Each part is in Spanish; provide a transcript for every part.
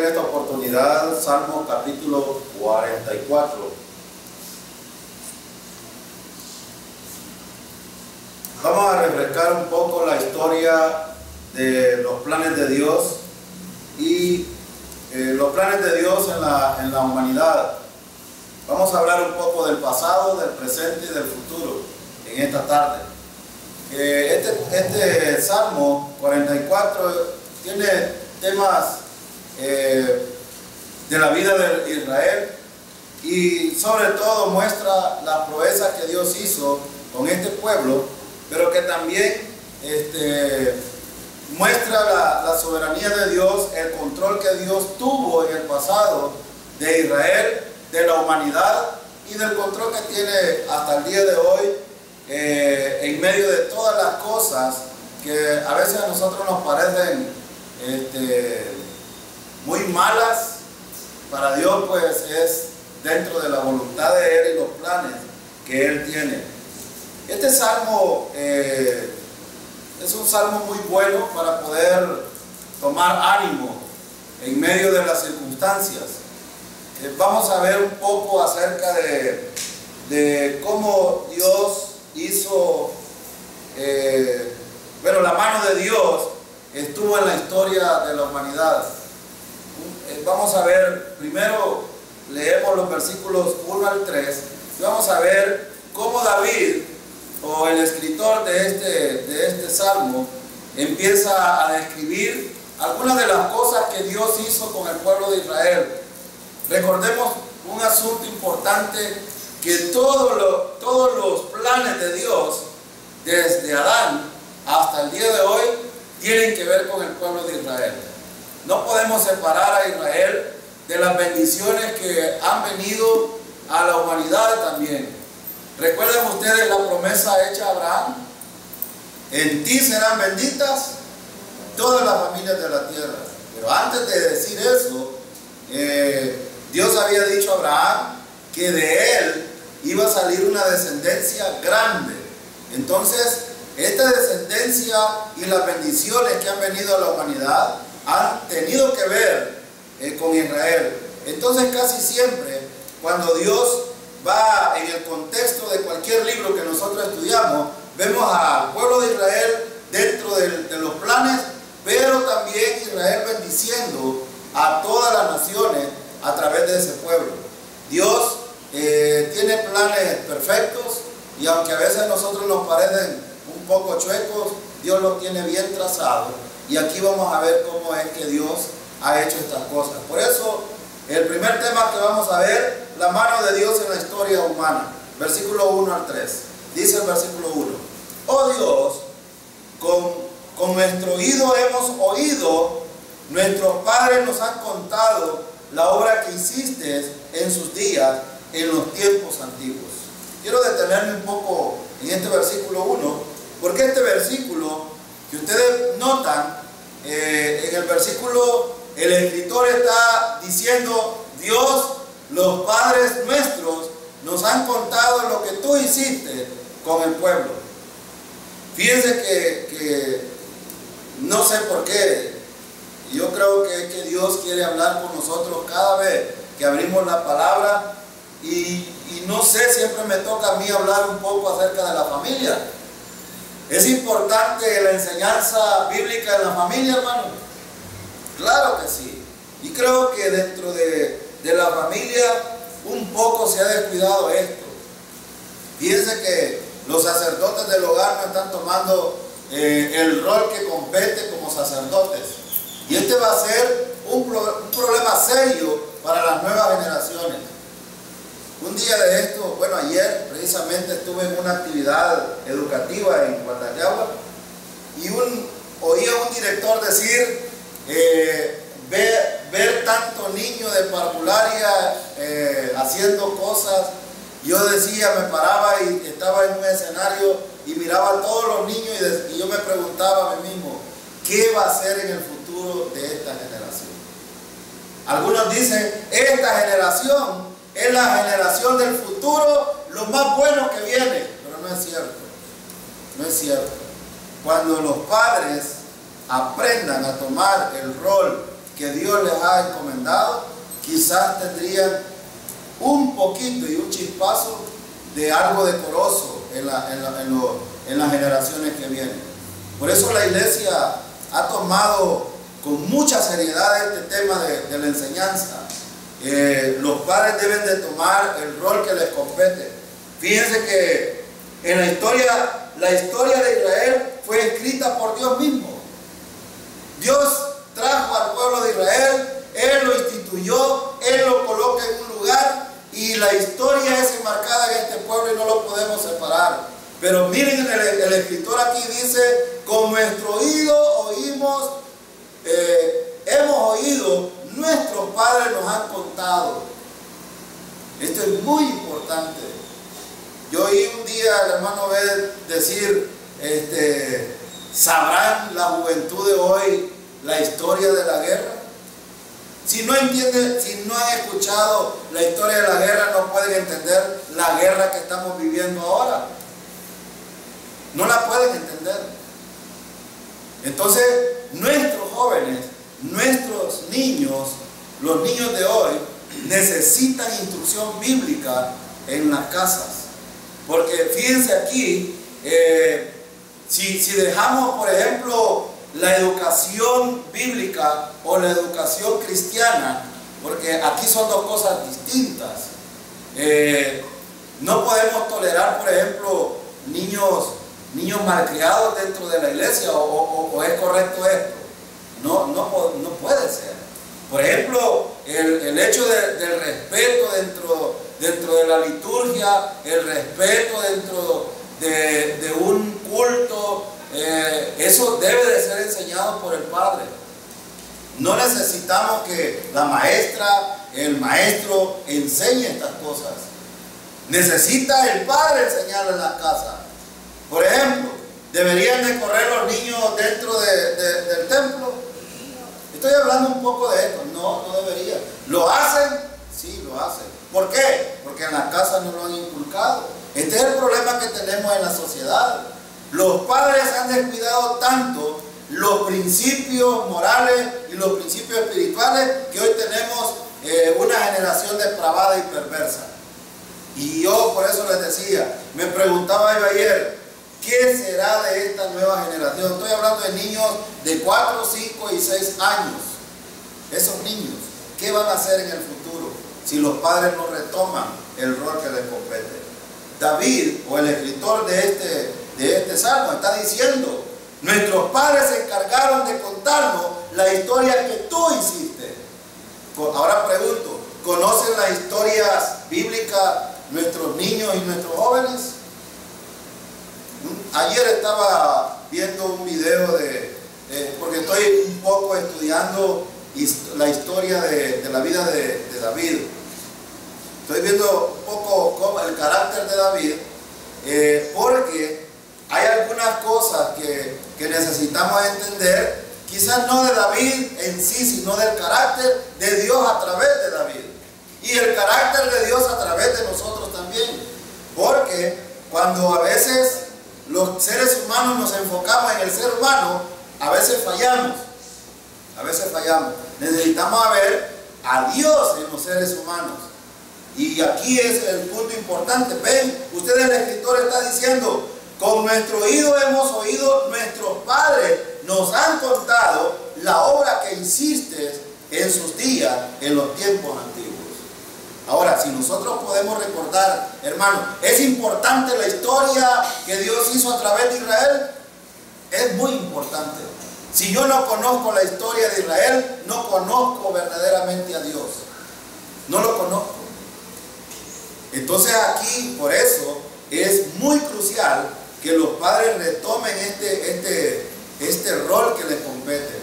en esta oportunidad Salmo capítulo 44. Vamos a refrescar un poco la historia de los planes de Dios y los planes de Dios en la humanidad. Vamos a hablar un poco del pasado, del presente y del futuro en esta tarde. Este Salmo 44 tiene temas de la vida de Israel y sobre todo muestra la proeza que Dios hizo con este pueblo, pero que también muestra la soberanía de Dios, el control que Dios tuvo en el pasado de Israel, de la humanidad y del control que tiene hasta el día de hoy en medio de todas las cosas que a veces a nosotros nos parecen muy malas. Para Dios pues es dentro de la voluntad de Él y los planes que Él tiene. Este salmo es un salmo muy bueno para poder tomar ánimo en medio de las circunstancias. Vamos a ver un poco acerca de cómo Dios hizo, la mano de Dios estuvo en la historia de la humanidad. Vamos a ver, primero leemos los versículos 1 al 3 y vamos a ver cómo David, o el escritor de este salmo, empieza a describir algunas de las cosas que Dios hizo con el pueblo de Israel. Recordemos un asunto importante, que todos los planes de Dios, desde Adán hasta el día de hoy, tienen que ver con el pueblo de Israel. No podemos separar a Israel de las bendiciones que han venido a la humanidad también. ¿Recuerdan ustedes la promesa hecha a Abraham? En ti serán benditas todas las familias de la tierra. Pero antes de decir eso, Dios había dicho a Abraham que de él iba a salir una descendencia grande. Entonces, esta descendencia y las bendiciones que han venido a la humanidad han tenido que ver con Israel. Entonces, casi siempre, cuando Dios va en el contexto de cualquier libro que nosotros estudiamos, vemos al pueblo de Israel dentro de los planes, pero también Israel bendiciendo a todas las naciones a través de ese pueblo. Dios tiene planes perfectos, y aunque a veces a nosotros nos parecen un poco chuecos, Dios los tiene bien trazados, y aquí vamos a ver cómo es que Dios ha hecho estas cosas. Por eso, el primer tema que vamos a ver, la mano de Dios en la historia humana. Versículo 1 al 3. Dice el versículo 1: Oh Dios, con nuestro oído hemos oído, nuestros padres nos han contado la obra que hiciste en sus días, en los tiempos antiguos. Quiero detenerme un poco en este versículo 1, porque este versículo, que ustedes notan, en el versículo, el escritor está diciendo: Dios, los padres nuestros nos han contado lo que tú hiciste con el pueblo. Fíjense que no sé por qué, yo creo que Dios quiere hablar con nosotros cada vez que abrimos la palabra, y no sé, siempre me toca a mí hablar un poco acerca de la familia. ¿Es importante la enseñanza bíblica en la familia, hermano? Claro que sí. Y creo que dentro de la familia un poco se ha descuidado esto. Fíjense que los sacerdotes del hogar no están tomando el rol que compete como sacerdotes. Y este va a ser un problema serio para las nuevas generaciones. Un día de esto, ayer precisamente estuve en una actividad educativa en Guatayagua y oía a un director decir, ver tanto niño de parvularia haciendo cosas. Yo decía, me paraba y estaba en un escenario y miraba a todos los niños y yo me preguntaba a mí mismo, ¿qué va a ser en el futuro de esta generación? Algunos dicen, esta generación es la generación del futuro, lo más bueno que viene. Pero no es cierto. No es cierto. Cuando los padres aprendan a tomar el rol que Dios les ha encomendado, quizás tendrían un poquito y un chispazo de algo decoroso en las generaciones que vienen. Por eso la iglesia ha tomado con mucha seriedad este tema de la enseñanza. Los padres deben de tomar el rol que les compete. Fíjense que en la historia de Israel fue escrita por Dios mismo. Dios trajo al pueblo de Israel, Él lo instituyó, Él lo coloca en un lugar y la historia es enmarcada en este pueblo y no lo podemos separar. Pero miren, el escritor aquí dice, con nuestro oído oímos, hemos oído, nuestros padres nos han contado. Esto es muy importante. Yo oí un día al hermano Bed decir, ¿sabrán la juventud de hoy la historia de la guerra? Si no entienden, si no han escuchado la historia de la guerra, no pueden entender la guerra que estamos viviendo ahora. No la pueden entender. Entonces, nuestros jóvenes, nuestros niños, los niños de hoy, necesitan instrucción bíblica en las casas. Porque fíjense aquí, si dejamos, por ejemplo, la educación bíblica o la educación cristiana, porque aquí son dos cosas distintas. No podemos tolerar, por ejemplo, niños malcriados dentro de la iglesia, o es correcto esto. No puede ser. Por ejemplo, el hecho del respeto dentro de la liturgia, el respeto dentro de un culto, eso debe de ser enseñado por el padre. No necesitamos que la maestra, el maestro enseñe estas cosas. Necesita el padre enseñarlo en la casa. Por ejemplo, ¿deberían de correr los niños dentro del templo? Estoy hablando un poco de esto. No deberían. ¿Lo hacen? Sí, lo hacen. ¿Por qué? Porque en la casa no lo han inculcado. Este es el problema que tenemos en la sociedad. Los padres han descuidado tanto los principios morales y los principios espirituales que hoy tenemos una generación depravada y perversa. Y yo por eso les decía, me preguntaba yo ayer, ¿qué será de esta nueva generación? Estoy hablando de niños de 4, 5 y 6 años. Esos niños, ¿qué van a hacer en el futuro si los padres no retoman el rol que les compete? David, o el escritor de este salmo, está diciendo, nuestros padres se encargaron de contarnos la historia que tú hiciste. Ahora pregunto, ¿conocen las historias bíblicas nuestros niños y nuestros jóvenes? Ayer estaba viendo un video porque estoy un poco estudiando la historia de la vida de David. Estoy viendo un poco el carácter de David, porque hay algunas cosas que necesitamos entender, quizás no de David en sí, sino del carácter de Dios a través de David. Y el carácter de Dios a través de nosotros también. Porque cuando a veces los seres humanos nos enfocamos en el ser humano, a veces fallamos. A veces fallamos. Necesitamos ver a Dios en los seres humanos. Y aquí es el punto importante. Ven, ustedes, el escritor está diciendo, con nuestro oído hemos oído, nuestros padres nos han contado la obra que hiciste en sus días, en los tiempos antiguos. Ahora, si nosotros podemos recordar, hermanos, ¿es importante la historia que Dios hizo a través de Israel? Es muy importante. Si yo no conozco la historia de Israel, no conozco verdaderamente a Dios. No lo conozco. Entonces aquí, por eso, es muy crucial que los padres retomen este rol que les compete.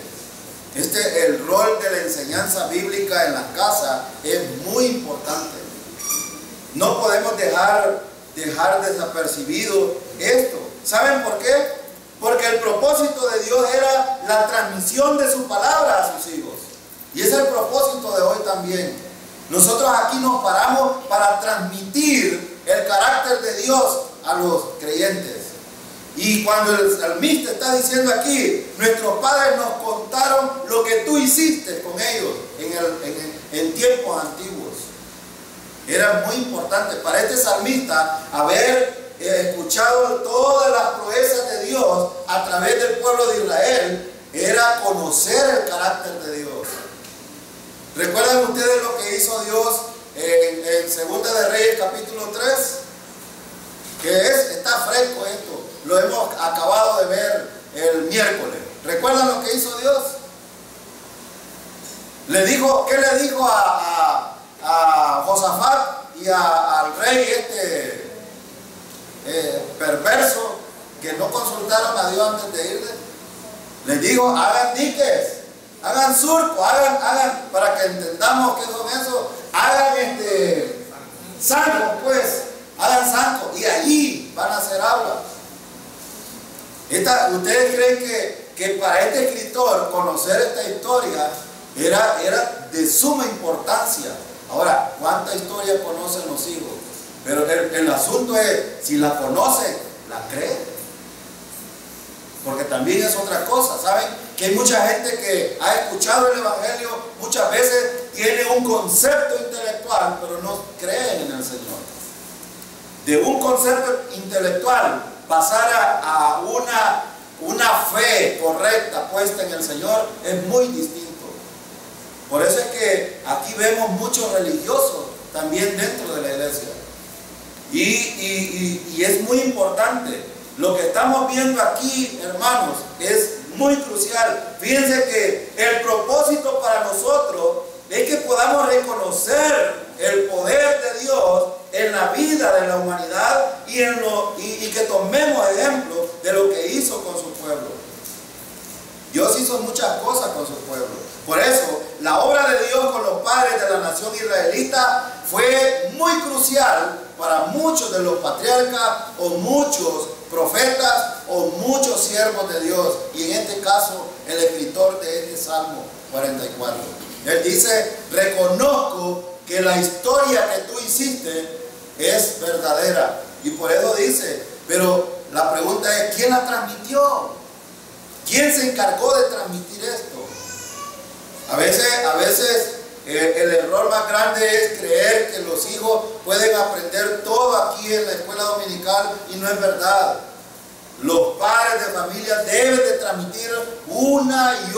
El rol de la enseñanza bíblica en la casa es muy importante. No podemos dejar desapercibido esto. ¿Saben por qué? Porque el propósito de Dios era la transmisión de su palabra a sus hijos. Y ese es el propósito de hoy también. Nosotros aquí nos paramos para transmitir el carácter de Dios a los creyentes. Y cuando el salmista está diciendo aquí, nuestros padres nos contaron lo que tú hiciste con ellos en tiempos antiguos. Era muy importante para este salmista haber escuchado todas las proezas de Dios a través del pueblo de Israel. Era conocer el carácter de Dios. ¿Recuerdan ustedes lo que hizo Dios en Segunda de Reyes capítulo 3? Está fresco esto. Lo hemos acabado de ver el miércoles. ¿Recuerdan lo que hizo Dios? ¿Qué le dijo a Josafat y al rey perverso que no consultaron a Dios antes de irle? Les dijo, hagan diques, hagan surco, hagan, para que entendamos qué son eso, hagan zancos, pues, hagan zancos, y allí van a hacer agua. ¿Ustedes creen que para este escritor conocer esta historia era de suma importancia? Ahora, ¿cuánta historia conocen los hijos? Pero el asunto es, si la conocen, la creen. Porque también es otra cosa, ¿saben? Que hay mucha gente que ha escuchado el Evangelio, muchas veces tiene un concepto intelectual, pero no creen en el Señor. De un concepto intelectual pasar a una fe correcta puesta en el Señor es muy distinto. Por eso es que aquí vemos muchos religiosos también dentro de la iglesia. Y es muy importante. Lo que estamos viendo aquí, hermanos, es muy crucial. Fíjense que el propósito para nosotros es que podamos reconocer el poder de Dios en la vida de la humanidad y que tomemos ejemplo de lo que hizo con su pueblo. Dios hizo muchas cosas con su pueblo. Por eso, la obra de Dios con los padres de la nación israelita fue muy crucial para muchos de los patriarcas o muchos profetas o muchos siervos de Dios, y en este caso el escritor de este Salmo 44. Él dice, reconozco que la historia que tú hiciste es verdadera, y por eso dice, pero la pregunta es, ¿quién la transmitió? ¿Quién se encargó de transmitir esto? A veces el error más grande es creer que los hijos pueden aprender todo aquí en la escuela dominical, y no es verdad. Los padres de familia deben de transmitir una y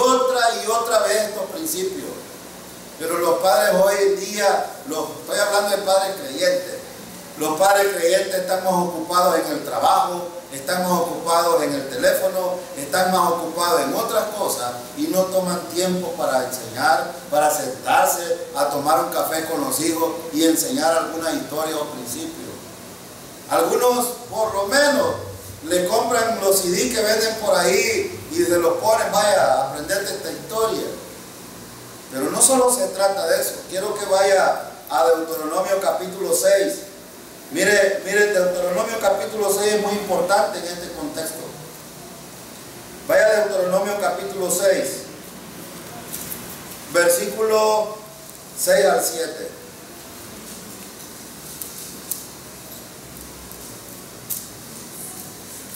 otra vez estos principios. Pero los padres hoy en día, estoy hablando de padres creyentes, los padres creyentes están más ocupados en el trabajo, están más ocupados en el teléfono, están más ocupados en otras cosas y no toman tiempo para enseñar, para sentarse a tomar un café con los hijos y enseñar alguna historia o principio. Algunos, por lo menos, le compran los CD que venden por ahí y se los ponen, vaya, a aprenderte esta historia. Pero no solo se trata de eso. Quiero que vaya a Deuteronomio capítulo 6. Mire, Deuteronomio capítulo 6 es muy importante en este contexto. Vaya a Deuteronomio capítulo 6, versículo 6 al 7.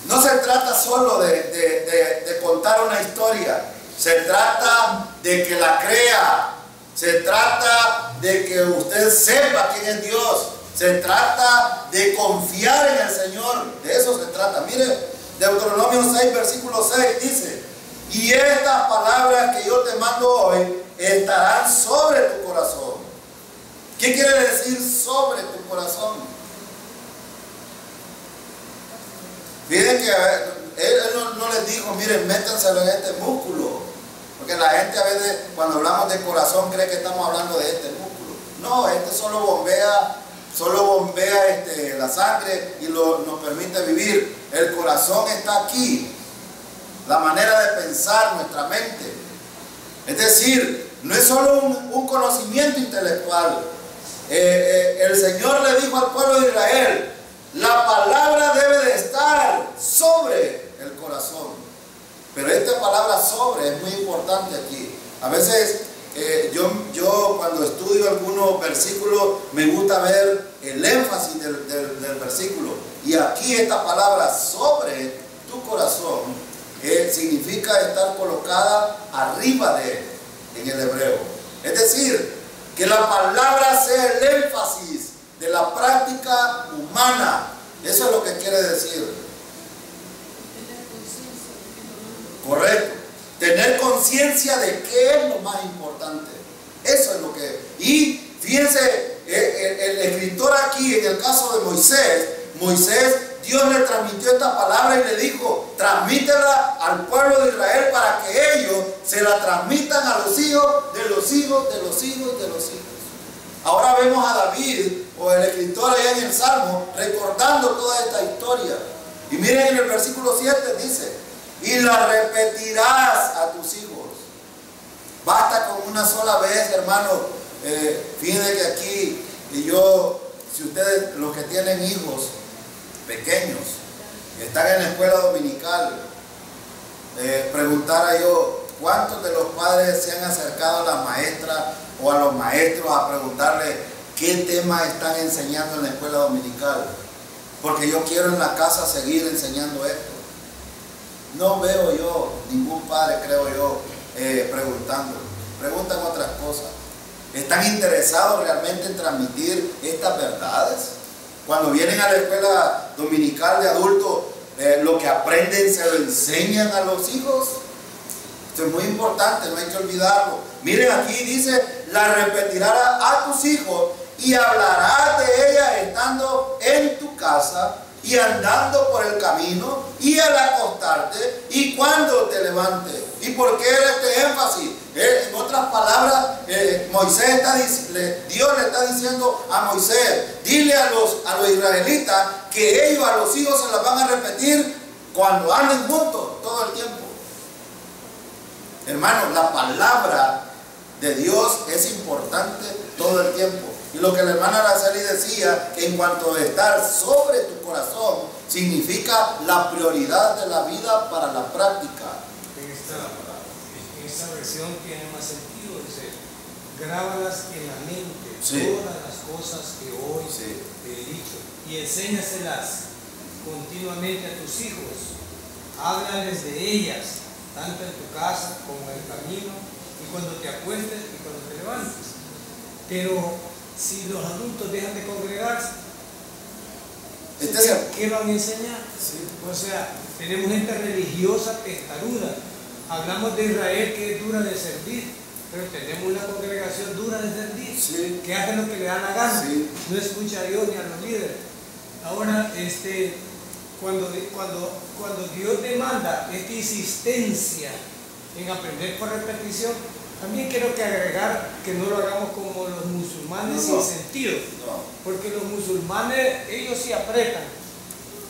No se trata solo de contar una historia, se trata de que la crea, se trata de que usted sepa quién es Dios, se trata de confiar en el Señor, de eso se trata. Mire, Deuteronomio 6, versículo 6 dice, y estas palabras que yo te mando hoy estarán sobre tu corazón. ¿Qué quiere decir sobre tu corazón? Fíjense que él no les dijo, miren, métanselo en este músculo, porque la gente a veces cuando hablamos de corazón cree que estamos hablando de este músculo. No, este solo bombea la sangre y nos permite vivir. El corazón está aquí, la manera de pensar, nuestra mente. Es decir, no es solo un conocimiento intelectual. El Señor le dijo al pueblo de Israel, la palabra debe de estar sobre el corazón. Pero esta palabra sobre es muy importante aquí. A veces yo cuando estudio algunos versículos me gusta ver el énfasis del versículo. Y aquí esta palabra sobre tu corazón, significa estar colocada arriba de él, en el hebreo. Es decir, que la palabra sea el énfasis de la práctica humana. Eso es lo que quiere decir. Correcto. Tener conciencia de qué es lo más importante. Eso es lo que... Y fíjense, el escritor aquí, en el caso de Moisés, Dios le transmitió esta palabra y le dijo, transmítela al pueblo de Israel para que ellos se la transmitan a los hijos de los hijos de los hijos de los hijos. Ahora vemos a David, o el escritor allá en el Salmo, recordando toda esta historia. Y miren en el versículo 7 dice, y la repetirás a tus hijos. Basta con una sola vez, hermano. Fíjense que aquí, si ustedes, los que tienen hijos pequeños, están en la escuela dominical, preguntara yo, ¿cuántos de los padres se han acercado a la maestra o a los maestros a preguntarle qué tema están enseñando en la escuela dominical? Porque yo quiero en la casa seguir enseñando esto. No veo yo ningún padre, creo yo, preguntando. Preguntan otras cosas. ¿Están interesados realmente en transmitir estas verdades? Cuando vienen a la escuela dominical de adultos, lo que aprenden se lo enseñan a los hijos. Esto es muy importante, no hay que olvidarlo. Miren aquí dice, la repetirás a tus hijos y hablarás de ella estando en tu casa y andando por el camino y al acostarte y cuando te levantes. ¿Y por qué este énfasis? En otras palabras, Dios le está diciendo a Moisés, dile a los israelitas que ellos a los hijos se las van a repetir cuando anden juntos todo el tiempo. Hermanos, la palabra de Dios es importante todo el tiempo. Y lo que la hermana Araceli decía, que en cuanto a estar sobre tu corazón, significa la prioridad de la vida para la práctica. En esta versión tiene más sentido, dice, grábalas en la mente, sí, todas las cosas que hoy sí, te he dicho, y enséñaselas continuamente a tus hijos. Háblales de ellas, tanto en tu casa como en el camino, y cuando te acuestes y cuando te levantes. Pero si los adultos dejan de congregarse, ¿qué van a enseñar? Sí. O sea, tenemos gente religiosa testaruda. Hablamos de Israel que es dura de servir, pero tenemos una congregación dura de servir, sí, que hace lo que le da la gana, sí, no escucha a Dios ni a los líderes. Ahora, cuando Dios demanda esta insistencia en aprender por repetición, también quiero que agregar que no lo hagamos como los musulmanes sin sentido, porque los musulmanes, ellos sí apretan,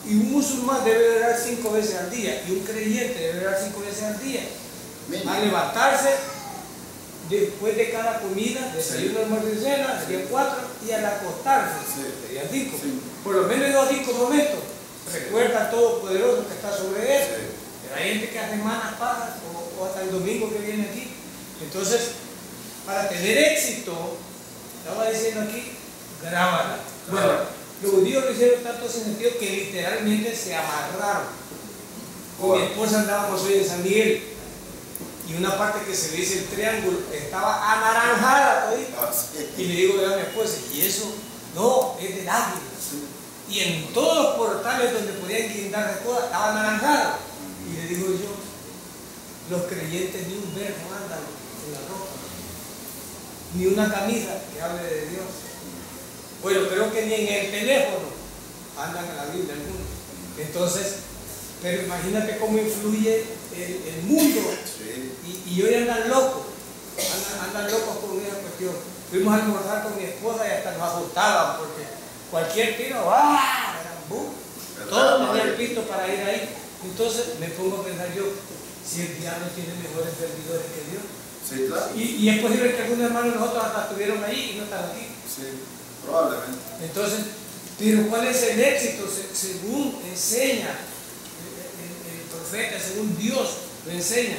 y un musulmán debe orar 5 veces al día, y un creyente debe orar 5 veces al día. A levantarse después de cada comida, desayuno, almuerzo y cena, serían 4, y al acostarse, serían 5. sí, Por lo menos en los 5 momentos, recuerda al Todopoderoso que está sobre él. Sí. Pero hay gente que hace semanas pagas o hasta el domingo que viene aquí. Entonces, para tener éxito, estaba diciendo aquí, grábala. Bueno, los judíos lo hicieron tanto sin sentido que literalmente se amarraron. Con mi esposa andábamos hoy en San Miguel y una parte que se le dice el triángulo estaba anaranjada todita. Y le digo a mi esposa, ¿y eso? No, es del águila. Y en todos los portales donde podían guindar de cosas estaba anaranjada. Y le digo yo, los creyentes ni un verbo andan en la ropa, ni una camisa que hable de Dios. Bueno, creo que ni en el teléfono andan en la Biblia algunos. Entonces, pero imagínate cómo influye el mundo. Y hoy andan locos, andan locos con una cuestión. Fuimos a almorzar con mi esposa y hasta nos asustaban porque cualquier tiro, ¡ah! Todos tenían el pito para ir ahí. Entonces me pongo a pensar yo, si el diablo tiene mejores servidores que Dios. Sí, claro. Y es posible que algunos hermanos de nosotros hasta estuvieron ahí y no están aquí. Sí, probablemente. Entonces, pero ¿cuál es el éxito? Según enseña el profeta, según Dios lo enseña,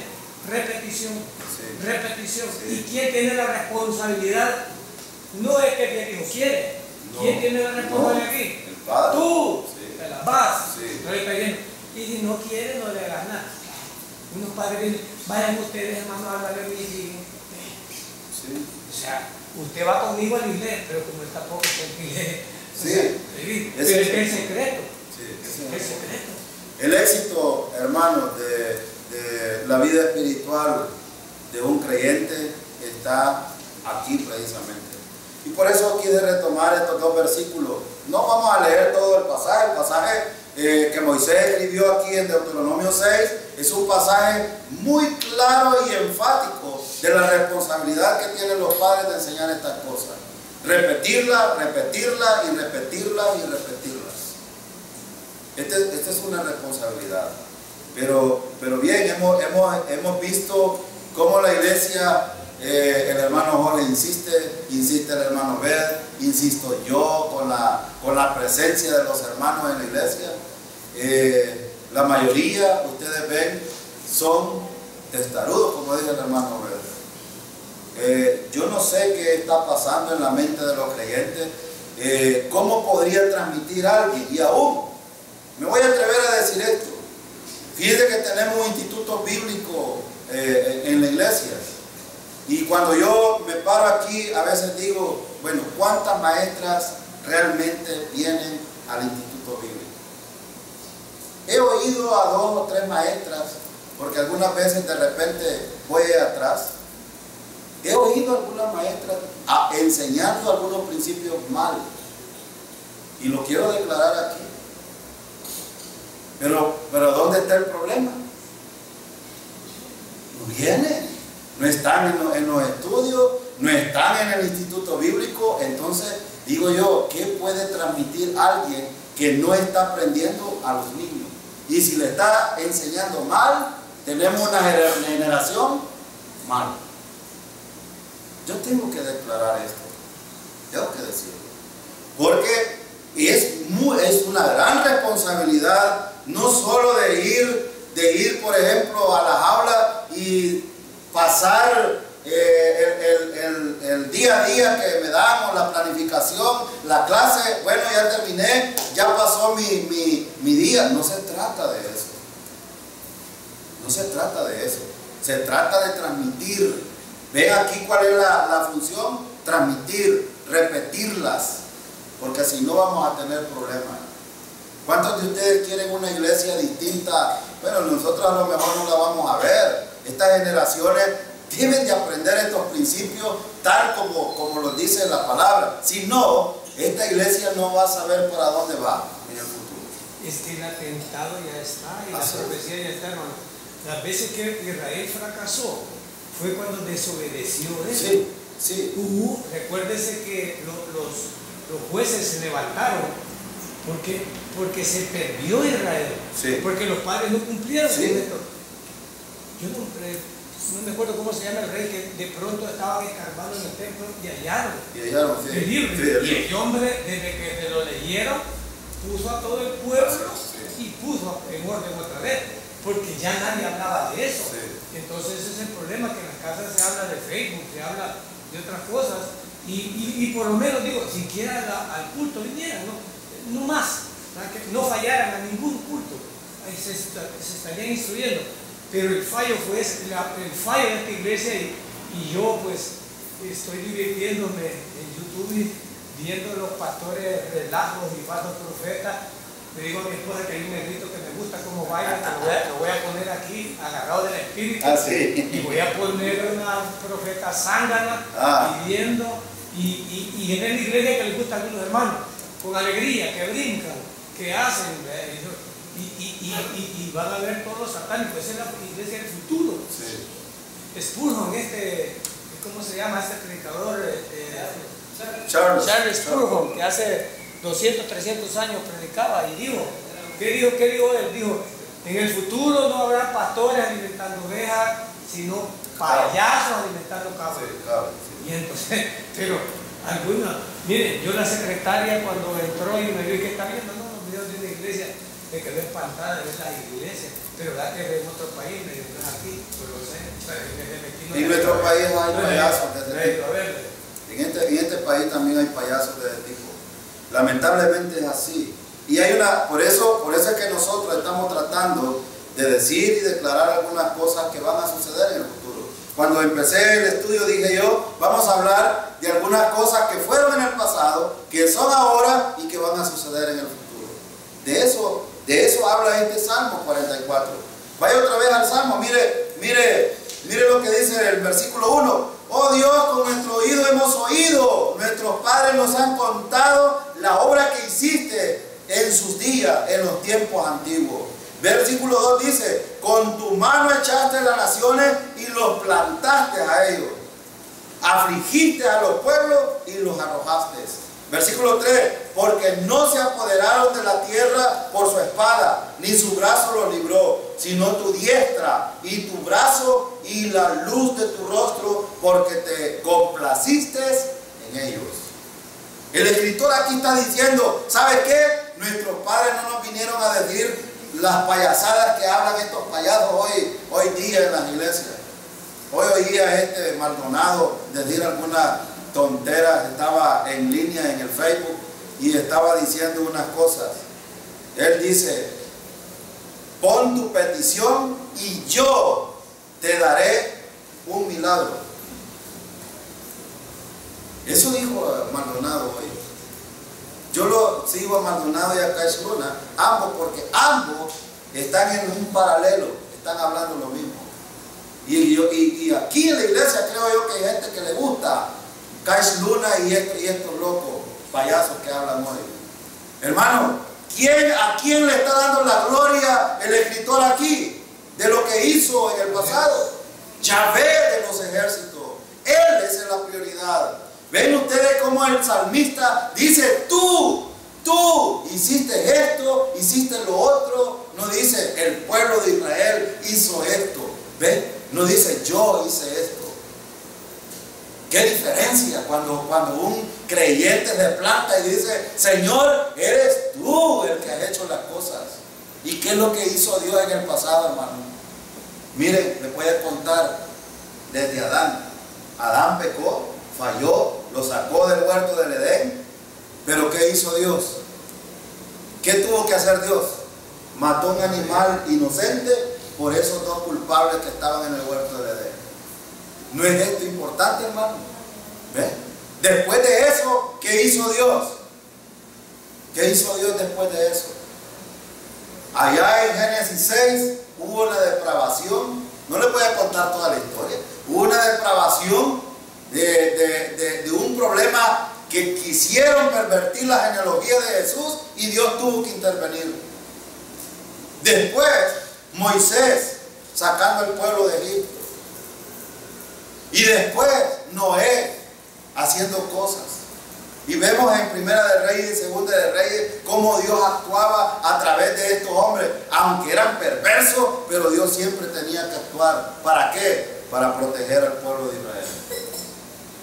repetición, sí, repetición. Sí. ¿Y quién tiene la responsabilidad? No es que el hijo quiere. No. ¿Quién tiene la responsabilidad aquí? El padre. Tú. Sí. Te la vas. Sí. No le está yendo. Y si no quiere, no le hagas nada. Unos padres vienen, vayan ustedes, hermano, a hablarle a mi hijo. Sí. O sea, usted va conmigo a la iglesia, pero como está poco en la iglesia. Sí. O sea, pero es el secreto. Sí, es el secreto. El éxito, hermanos, de la vida espiritual de un creyente está aquí precisamente. Y por eso quise retomar estos dos versículos. No vamos a leer todo el pasaje que Moisés escribió aquí en Deuteronomio 6 es un pasaje muy claro y enfático de la responsabilidad que tienen los padres de enseñar estas cosas. Repetirlas, repetirlas y repetirlas y repetirlas. Esta es una responsabilidad. Pero bien, hemos visto cómo la iglesia, el hermano Jorge insiste el hermano Bed, insisto yo con la presencia de los hermanos en la iglesia. La mayoría, ustedes ven, son testarudos, como dice el hermano Bed. Yo no sé qué está pasando en la mente de los creyentes, cómo podría transmitir a alguien, y aún me voy a atrever a decir esto. Fíjense que tenemos un instituto bíblico en la iglesia. Y cuando yo me paro aquí, a veces digo, bueno, ¿cuántas maestras realmente vienen al instituto bíblico? He oído a 2 o 3 maestras, porque algunas veces de repente voy atrás. He oído a algunas maestras enseñando algunos principios mal. Y lo quiero declarar aquí. Pero ¿dónde está el problema? No vienen, no están en los estudios, no están en el instituto bíblico. Entonces digo yo, ¿qué puede transmitir alguien que no está aprendiendo a los niños? Y si le está enseñando mal, tenemos una generación mal. Yo tengo que declarar esto, tengo que decirlo, porque es una gran responsabilidad. No solo de ir, por ejemplo, a las aulas y pasar el día a día que me damos, la planificación, la clase, bueno, ya terminé, ya pasó mi día. No se trata de eso. No se trata de eso. Se trata de transmitir. Ven aquí cuál es la función: transmitir, repetirlas, porque si no vamos a tener problemas. ¿Cuántos de ustedes quieren una iglesia distinta? Bueno, nosotros a lo mejor no la vamos a ver. Estas generaciones deben de aprender estos principios tal como los dice la palabra. Si no, esta iglesia no va a saber para dónde va en el futuro. Es que el atentado ya está y la profecía ya está, hermano. Las veces que Israel fracasó fue cuando desobedeció eso. Sí, sí. Recuérdese que los jueces se levantaron porque se perdió Israel, sí. Porque los padres no cumplieron con sí. esto. Yo no me acuerdo cómo se llama el rey que de pronto estaban escarbando en el templo y hallaron sí. el libro. Sí, y el hombre, desde que se lo leyeron, puso a todo el pueblo y puso en orden otra vez, porque ya nadie hablaba de eso. Sí. Entonces ese es el problema, que en las casas se habla de Facebook, se habla de otras cosas, y por lo menos digo, siquiera al culto vinieran, no más, que no fallaran a ningún culto, ahí se estarían instruyendo. Pero el fallo fue el fallo de esta iglesia, y yo pues estoy divirtiéndome en YouTube viendo los pastores relajos y falsos profetas. Le digo a mi esposa que hay un negrito que me gusta cómo baila, que lo voy a poner aquí agarrado del espíritu, sí. y voy a poner una profeta zángana pidiendo, y en la iglesia que les gusta a algunos hermanos, con alegría, que brincan, que hacen, y van a ver todos los satánicos. Esa es la iglesia del futuro. Sí. Spurgeon, ¿cómo se llama este predicador? Charles Spurgeon, que hace 200, 300 años predicaba, y dijo, ¿qué dijo él? Dijo, en el futuro no habrá pastores alimentando ovejas, sino payasos alimentando cabras. Sí. Y entonces, pero algunos, miren, yo la secretaria cuando entró y me vio que está viendo los videos de la iglesia, me quedó espantada de ver la iglesia, pero la que ve en otro país, me dijo, no es aquí, pues lo sé. En nuestro país no hay payasos de ese tipo. En este país también hay payasos de ese tipo. Lamentablemente es así. Y por eso es que nosotros estamos tratando de decir y declarar algunas cosas que van a suceder en el futuro. Cuando empecé el estudio dije yo, vamos a hablar de algunas cosas que fueron en el pasado, que son ahora y que van a suceder en el futuro. De eso habla este Salmo 44. Vaya otra vez al Salmo, mire lo que dice el versículo 1. Oh Dios, con nuestro oído hemos oído, nuestros padres nos han contado la obra que hiciste en sus días, en los tiempos antiguos. Versículo 2 dice, con tu mano echaste las naciones y los plantaste a ellos. Afligiste a los pueblos y los arrojaste. Versículo 3, porque no se apoderaron de la tierra por su espada, ni su brazo los libró, sino tu diestra y tu brazo y la luz de tu rostro, porque te complaciste en ellos. El escritor aquí está diciendo, ¿sabe qué? Nuestros padres no nos vinieron a decir las payasadas que hablan estos payasos hoy día en las iglesias. Hoy oía Maldonado decir algunas tonteras, estaba en línea en el Facebook y estaba diciendo unas cosas. Él dice, pon tu petición y yo te daré un milagro. Eso dijo Maldonado hoy. Yo lo sigo a Maldonado y a Cash Luna, ambos, porque ambos están en un paralelo, están hablando lo mismo. Y aquí en la iglesia creo yo que hay gente que le gusta Cash Luna y estos locos payasos que hablan hoy. Hermano, ¿a quién le está dando la gloria el escritor aquí de lo que hizo en el pasado? Yahvé de los ejércitos. Él es la prioridad. Ven ustedes cómo el salmista dice, tú hiciste esto, hiciste lo otro. No dice, el pueblo de Israel hizo esto. ¿Ven? No dice, yo hice esto. ¿Qué diferencia cuando un creyente se planta y dice, Señor, eres tú el que has hecho las cosas? ¿Y qué es lo que hizo Dios en el pasado, hermano? Miren, les voy a contar desde Adán. Adán pecó, falló, lo sacó del huerto del Edén. Pero ¿qué hizo Dios? ¿Qué tuvo que hacer Dios? Mató un animal inocente por esos dos culpables que estaban en el huerto del Edén. ¿No es esto importante, hermano? ¿Ven? Después de eso, ¿qué hizo Dios? ¿Qué hizo Dios después de eso? Allá en Génesis 6 hubo una depravación. No les voy a contar toda la historia. Hubo una depravación de un problema que quisieron pervertir la genealogía de Jesús y Dios tuvo que intervenir. Después, Moisés sacando al pueblo de Egipto. Y después Noé haciendo cosas. Y vemos en Primera de Reyes y Segunda de Reyes cómo Dios actuaba a través de estos hombres, aunque eran perversos, pero Dios siempre tenía que actuar. ¿Para qué? Para proteger al pueblo de Israel.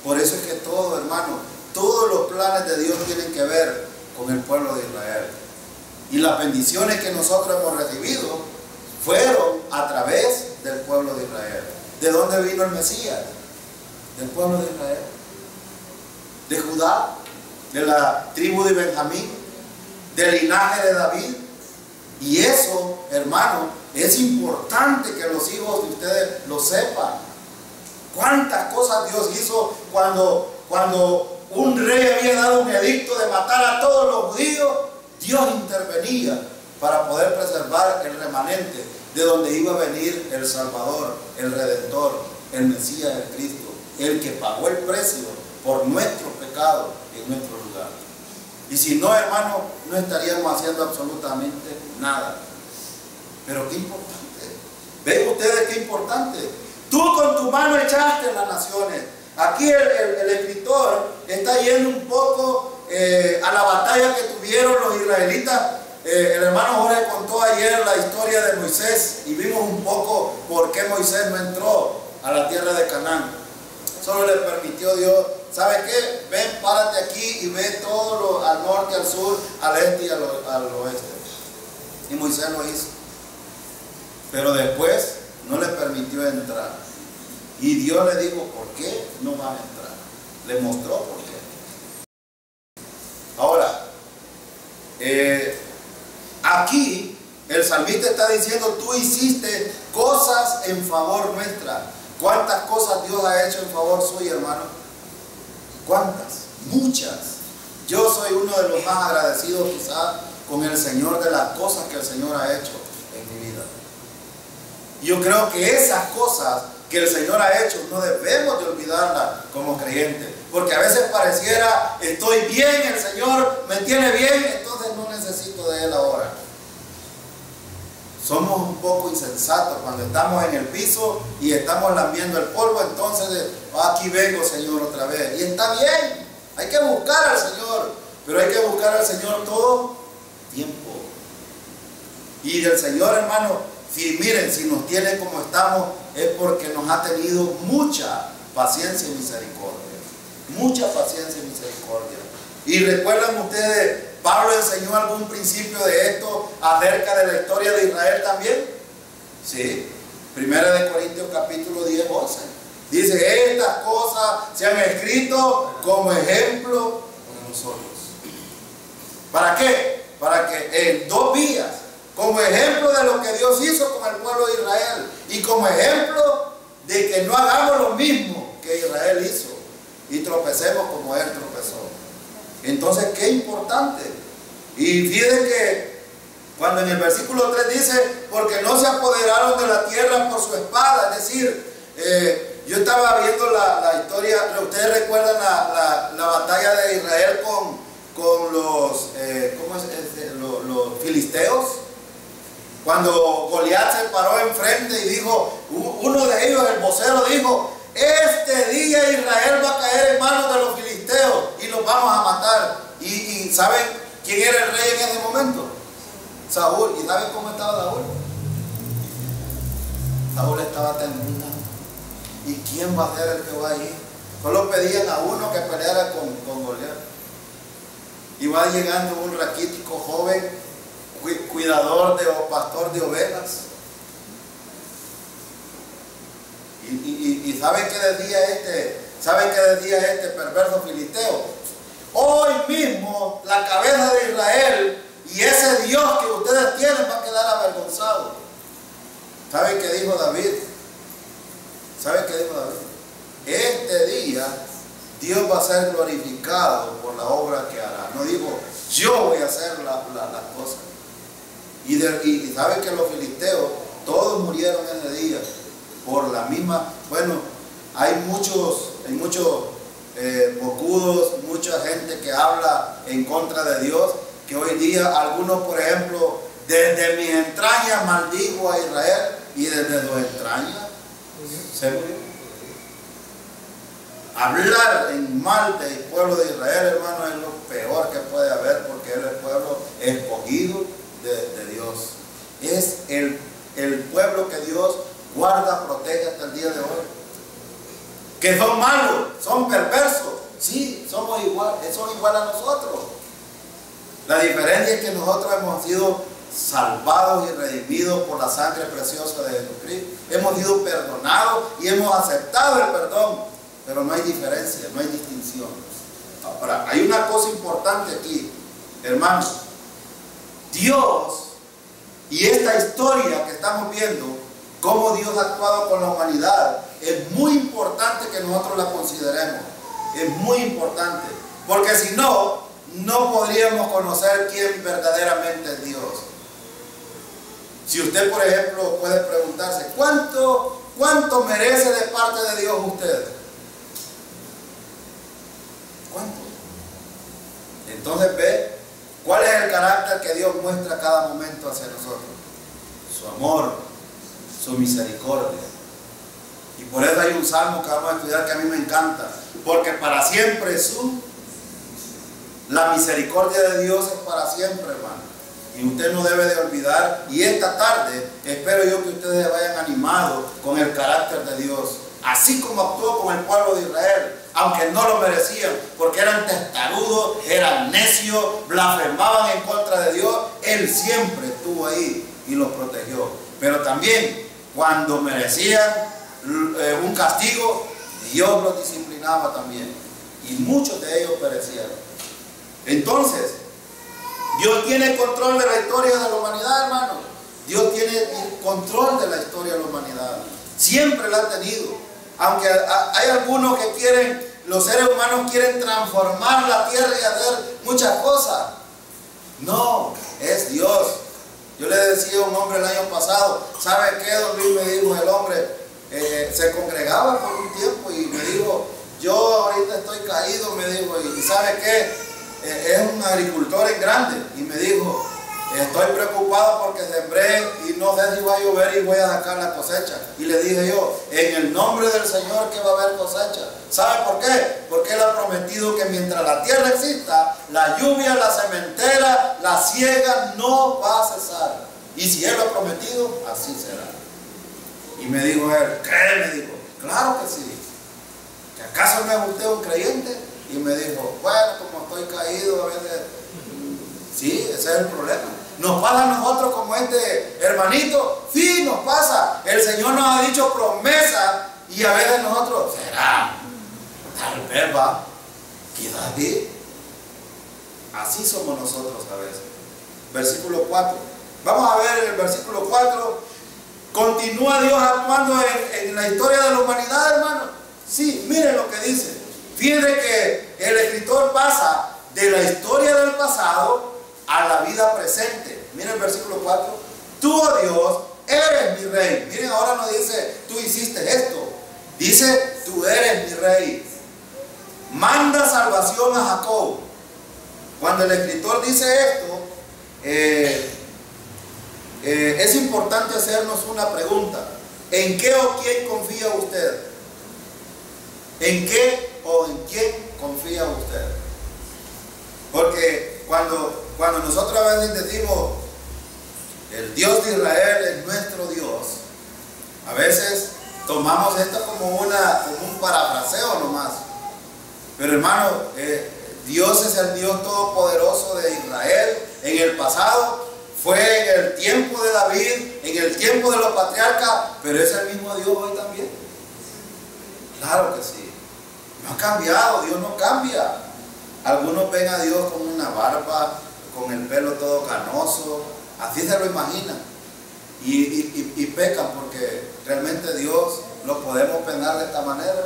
Por eso es que todo, hermano, todos los planes de Dios tienen que ver con el pueblo de Israel. Y las bendiciones que nosotros hemos recibido fueron a través del pueblo de Israel. ¿De dónde vino el Mesías? Del pueblo de Israel, de Judá, de la tribu de Benjamín, del linaje de David. Y eso, hermano, es importante que los hijos de ustedes lo sepan. Cuántas cosas Dios hizo cuando un rey había dado un edicto de matar a todos los judíos. Dios intervenía para poder preservar el remanente de donde iba a venir el Salvador, el Redentor, el Mesías, el Cristo, el que pagó el precio por nuestros pecados en nuestro lugar. Y si no, hermano, no estaríamos haciendo absolutamente nada. Pero qué importante. ¿Ven ustedes qué importante? Tú con tu mano echaste las naciones. Aquí el escritor está yendo un poco a la batalla que tuvieron los israelitas. El hermano Jorge contó ayer la historia de Moisés y vimos un poco por qué Moisés no entró a la tierra de Canaán. Solo le permitió Dios, ¿sabe qué? Ven, párate aquí y ve todo al norte, al sur, al este y al oeste. Y Moisés lo hizo. Pero después no le permitió entrar. Y Dios le dijo, ¿por qué no vas a entrar? Le mostró por qué. Ahora, David te está diciendo, tú hiciste cosas en favor nuestra. ¿Cuántas cosas Dios ha hecho en favor suyo, hermano? ¿Cuántas? Muchas. Yo soy uno de los más agradecidos quizás con el Señor de las cosas que el Señor ha hecho en mi vida. Yo creo que esas cosas que el Señor ha hecho no debemos de olvidarlas como creyentes, porque a veces pareciera, estoy bien, el Señor me tiene bien, entonces no necesito de Él ahora. Somos un poco insensatos cuando estamos en el piso y estamos lambiendo el polvo, entonces aquí vengo, Señor, otra vez. Y está bien, hay que buscar al Señor, pero hay que buscar al Señor todo tiempo. Y el Señor, hermano, miren, si nos tiene como estamos, es porque nos ha tenido mucha paciencia y misericordia. Mucha paciencia y misericordia. Y recuerdan ustedes, Pablo enseñó algún principio de esto acerca de la historia de Israel también. Sí, 1 Corintios capítulo 10, 11. Dice, estas cosas se han escrito como ejemplo para nosotros. ¿Para qué? Para que en 2 vías, como ejemplo de lo que Dios hizo con el pueblo de Israel y como ejemplo de que no hagamos lo mismo que Israel hizo y tropecemos como él tropezó. Entonces, qué importante. Y fíjense que cuando en el versículo 3 dice, porque no se apoderaron de la tierra por su espada, es decir, yo estaba viendo la historia, ustedes recuerdan la batalla de Israel con los filisteos. Cuando Goliat se paró enfrente y dijo, uno de ellos, el vocero, dijo, este día Israel va a caer en manos de los filisteos y los vamos a matar. Y ¿saben quién era el rey en ese momento? Saúl. ¿Y saben cómo estaba Saúl? Saúl estaba temblando. ¿Y quién va a ser el que va a ir? Solo pedían a uno que peleara con Goliat. Y va llegando un raquítico joven, cuidador o pastor de ovejas. Y ¿saben qué decía este perverso filisteo? Hoy mismo la cabeza de Israel y ese Dios que ustedes tienen va a quedar avergonzado. ¿Saben qué dijo David? Este día Dios va a ser glorificado por la obra que hará. No digo, yo voy a hacer las cosas. Y saben que los filisteos todos murieron ese día por la misma. Bueno, hay muchos bocudos, mucha gente que habla en contra de Dios, que hoy día algunos, por ejemplo, desde mis entrañas maldigo a Israel, y desde sus entrañas se murió. Hablar en mal del pueblo de Israel, hermano, es lo peor que puede haber, porque es el pueblo escogido de Dios. Es el pueblo que Dios guarda, protege hasta el día de hoy. Que son malos, son perversos, sí, son igual a nosotros. La diferencia es que nosotros hemos sido salvados y redimidos por la sangre preciosa de Jesucristo. Hemos sido perdonados y hemos aceptado el perdón. Pero no hay diferencia, no hay distinción. Ahora, hay una cosa importante aquí, hermanos. Dios y esta historia que estamos viendo, cómo Dios ha actuado con la humanidad, es muy importante que nosotros la consideremos. Es muy importante. Porque si no, no podríamos conocer quién verdaderamente es Dios. Si usted, por ejemplo, puede preguntarse, ¿cuánto merece de parte de Dios usted? ¿Cuánto? Entonces ve cuál es el carácter que Dios muestra cada momento hacia nosotros. Su amor, su misericordia. Y por eso hay un salmo que vamos a estudiar que a mí me encanta. Porque para siempre la misericordia de Dios es para siempre, hermano. Y usted no debe de olvidar. Y esta tarde espero yo que ustedes vayan animados con el carácter de Dios. Así como actuó con el pueblo de Israel, aunque no lo merecían, porque eran testarudos, eran necios, blasfemaban en contra de Dios, Él siempre estuvo ahí y los protegió. Pero también cuando merecían un castigo, Dios los disciplinaba también. Y muchos de ellos perecieron. Entonces, Dios tiene control de la historia de la humanidad, hermano. Dios tiene el control de la historia de la humanidad. Siempre la ha tenido. Aunque hay algunos que quieren, los seres humanos quieren transformar la tierra y hacer muchas cosas. No, es Dios. Yo le decía a un hombre el año pasado, ¿sabe qué, don Luis? Me dijo el hombre, se congregaba por un tiempo y me dijo, yo ahorita estoy caído, me dijo, y ¿sabe qué? Es un agricultor en grande, y me dijo, estoy preocupado porque sembré y no sé si va a llover y voy a sacar la cosecha. Y le dije yo, en el nombre del Señor que va a haber cosecha. ¿Sabe por qué? Porque Él ha prometido que mientras la tierra exista, la lluvia, la sementera, la siega no va a cesar. Y si Él lo ha prometido, así será. Y me dijo él, ¿qué? Me dijo, claro que sí. ¿Que acaso no es usted un creyente? Y me dijo, bueno, como estoy caído a veces, sí, ese es el problema. Nos pasa a nosotros como este hermanito, sí, nos pasa. El Señor nos ha dicho promesas y a veces nosotros, será, tal vez va, quizás sí. Así somos nosotros a veces. Versículo 4. Vamos a ver el versículo 4. ¿Continúa Dios actuando en la historia de la humanidad, hermano? Sí, miren lo que dice. Fíjense que el escritor pasa de la historia del pasado a la vida presente. Miren el versículo 4. Tú, oh Dios, eres mi rey. Miren, ahora no dice, tú hiciste esto. Dice, tú eres mi rey. Manda salvación a Jacob. Cuando el escritor dice esto, es importante hacernos una pregunta. ¿En qué o quién confía usted? ¿En qué o en quién confía usted? Porque cuando nosotros a veces decimos el Dios de Israel es nuestro Dios, a veces tomamos esto como un parafraseo nomás. Pero hermano, Dios es el Dios todopoderoso de Israel en el pasado. Fue en el tiempo de David, en el tiempo de los patriarcas, pero es el mismo Dios hoy también. Claro que sí. No ha cambiado, Dios no cambia. Algunos ven a Dios con una barba, con el pelo todo canoso, así se lo imaginan. Y pecan porque realmente Dios lo podemos pensar de esta manera.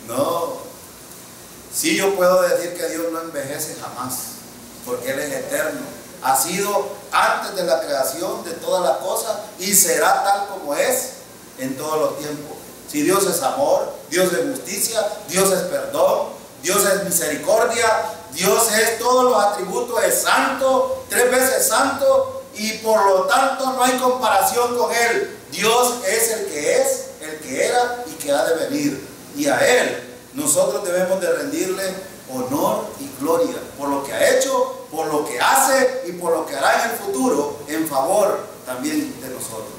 No. Sí, yo puedo decir que Dios no envejece jamás, porque Él es eterno. Ha sido antes de la creación de todas las cosas y será tal como es en todos los tiempos. Si Dios es amor, Dios es justicia, Dios es perdón, Dios es misericordia, Dios es todos los atributos, es santo, 3 veces santo, y por lo tanto no hay comparación con Él. Dios es, el que era y que ha de venir. Y a Él nosotros debemos de rendirle honor y gloria por lo que ha hecho, por lo que hace y por lo que hará en el futuro en favor también de nosotros.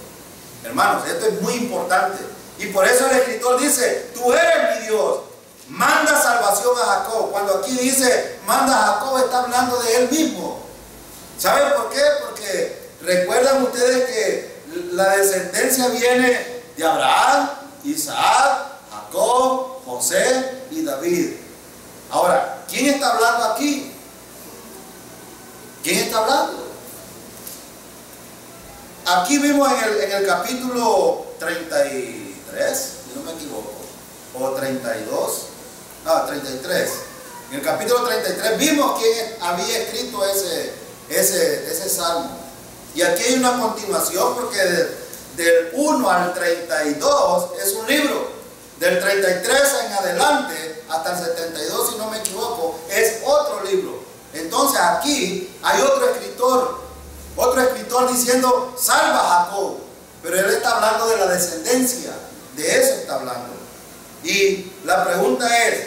Hermanos, esto es muy importante y por eso el escritor dice, tú eres mi Dios, manda salvación a Jacob. Cuando aquí dice manda a Jacob, está hablando de él mismo. ¿Saben por qué? Porque recuerdan ustedes que la descendencia viene de Abraham, Isaac, Jacob, José y David. Ahora, ¿quién está hablando aquí? ¿Quién está hablando? Aquí vimos en el capítulo 33, si no me equivoco, o 32, no, 33. En el capítulo 33 vimos quién había escrito ese salmo. Y aquí hay una continuación porque del 1 al 32 es un libro. Del 33 en adelante hasta el 72, si no me equivoco, es otro libro. Entonces aquí hay otro escritor diciendo salva a Jacob, pero él está hablando de la descendencia, de eso está hablando. Y la pregunta es,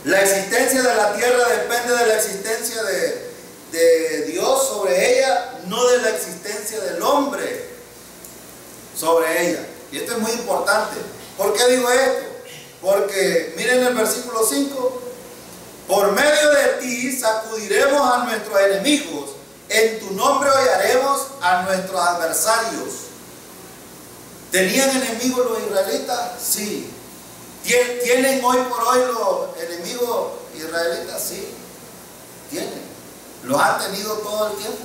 ¿la existencia de la tierra depende de la existencia de Dios sobre ella, no de la existencia del hombre sobre ella? Y esto es muy importante. ¿Por qué digo esto? Porque miren el versículo 5. Por medio de ti sacudiremos a nuestros enemigos, en tu nombre hollaremos a nuestros adversarios. ¿Tenían enemigos los israelitas? Sí. ¿Tienen hoy por hoy los enemigos israelitas? Sí. Tienen. Los han tenido todo el tiempo.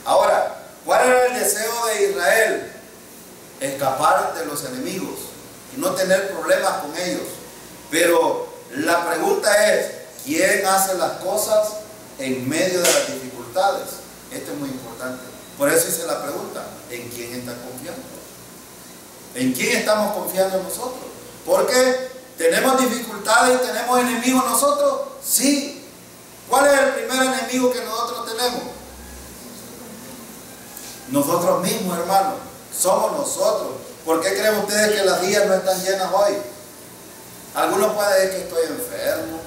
Ahora, ¿cuál era el deseo de Israel? Escapar de los enemigos y no tener problemas con ellos. Pero la pregunta es, ¿quién hace las cosas en medio de las dificultades? Esto es muy importante. Por eso hice la pregunta, ¿en quién está confiando? ¿En quién estamos confiando nosotros? Porque tenemos dificultades y tenemos enemigos nosotros. Sí. ¿Cuál es el primer enemigo que nosotros tenemos? Nosotros mismos, hermanos. Somos nosotros. ¿Por qué creen ustedes que las vías no están llenas hoy? Algunos pueden decir que estoy enfermo.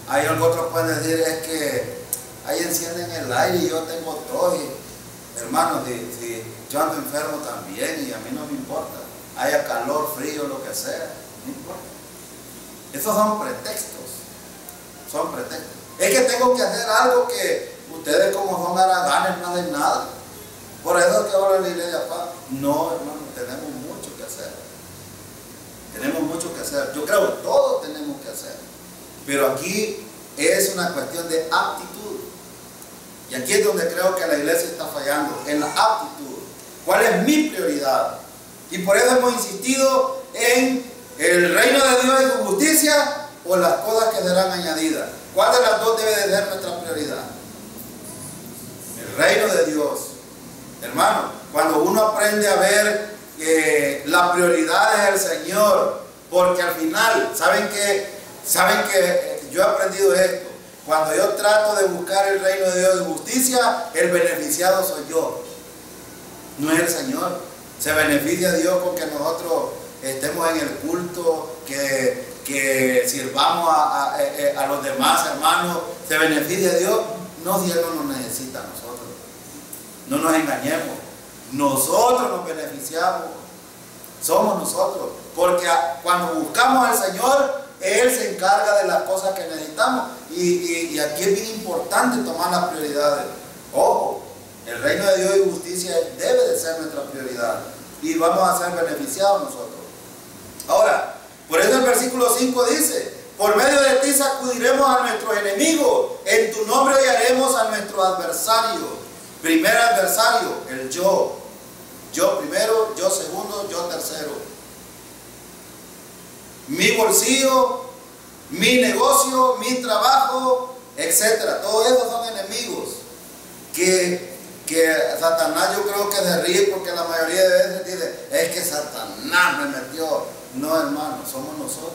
Hay otros pueden decir es que ahí encienden el aire y yo tengo tos. Hermanos, si yo ando enfermo también y a mí no me importa. Haya calor, frío, lo que sea, no importa. Esos son pretextos. Son pretextos. Es que tengo que hacer algo que ustedes como son haraganes no hacen nada. Por eso es que ahora la iglesia paz. No, hermano, tenemos mucho que hacer. Tenemos mucho que hacer. Yo creo que todos tenemos que hacer. Pero aquí es una cuestión de aptitud. Y aquí es donde creo que la iglesia está fallando, en la aptitud. ¿Cuál es mi prioridad? Y por eso hemos insistido en el reino de Dios y su justicia o las cosas que serán añadidas. ¿Cuál de las dos debe de ser nuestra prioridad? El reino de Dios. Hermano, cuando uno aprende a ver que la prioridad es el Señor, porque al final, ¿saben que yo he aprendido esto? Cuando yo trato de buscar el reino de Dios y justicia, el beneficiado soy yo, no es el Señor. Se beneficia Dios con que nosotros estemos en el culto, que sirvamos a los demás hermanos. Se beneficia Dios. No, Dios no nos necesita a nosotros. No nos engañemos. Nosotros nos beneficiamos. Somos nosotros. Porque cuando buscamos al Señor, Él se encarga de las cosas que necesitamos. Y aquí es bien importante tomar las prioridades. Ojo, el reino de Dios y justicia debe de ser nuestra prioridad. Y vamos a ser beneficiados nosotros. Ahora, por eso el versículo 5 dice: por medio de ti sacudiremos a nuestros enemigos, en tu nombre hallaremos a nuestros adversarios. Primer adversario, el yo. Yo primero, yo segundo, yo tercero. Mi bolsillo, mi negocio, mi trabajo, etc. Todos esos son enemigos que Satanás, yo creo que se ríe porque la mayoría de veces dice, es que Satanás me metió. No, hermano, somos nosotros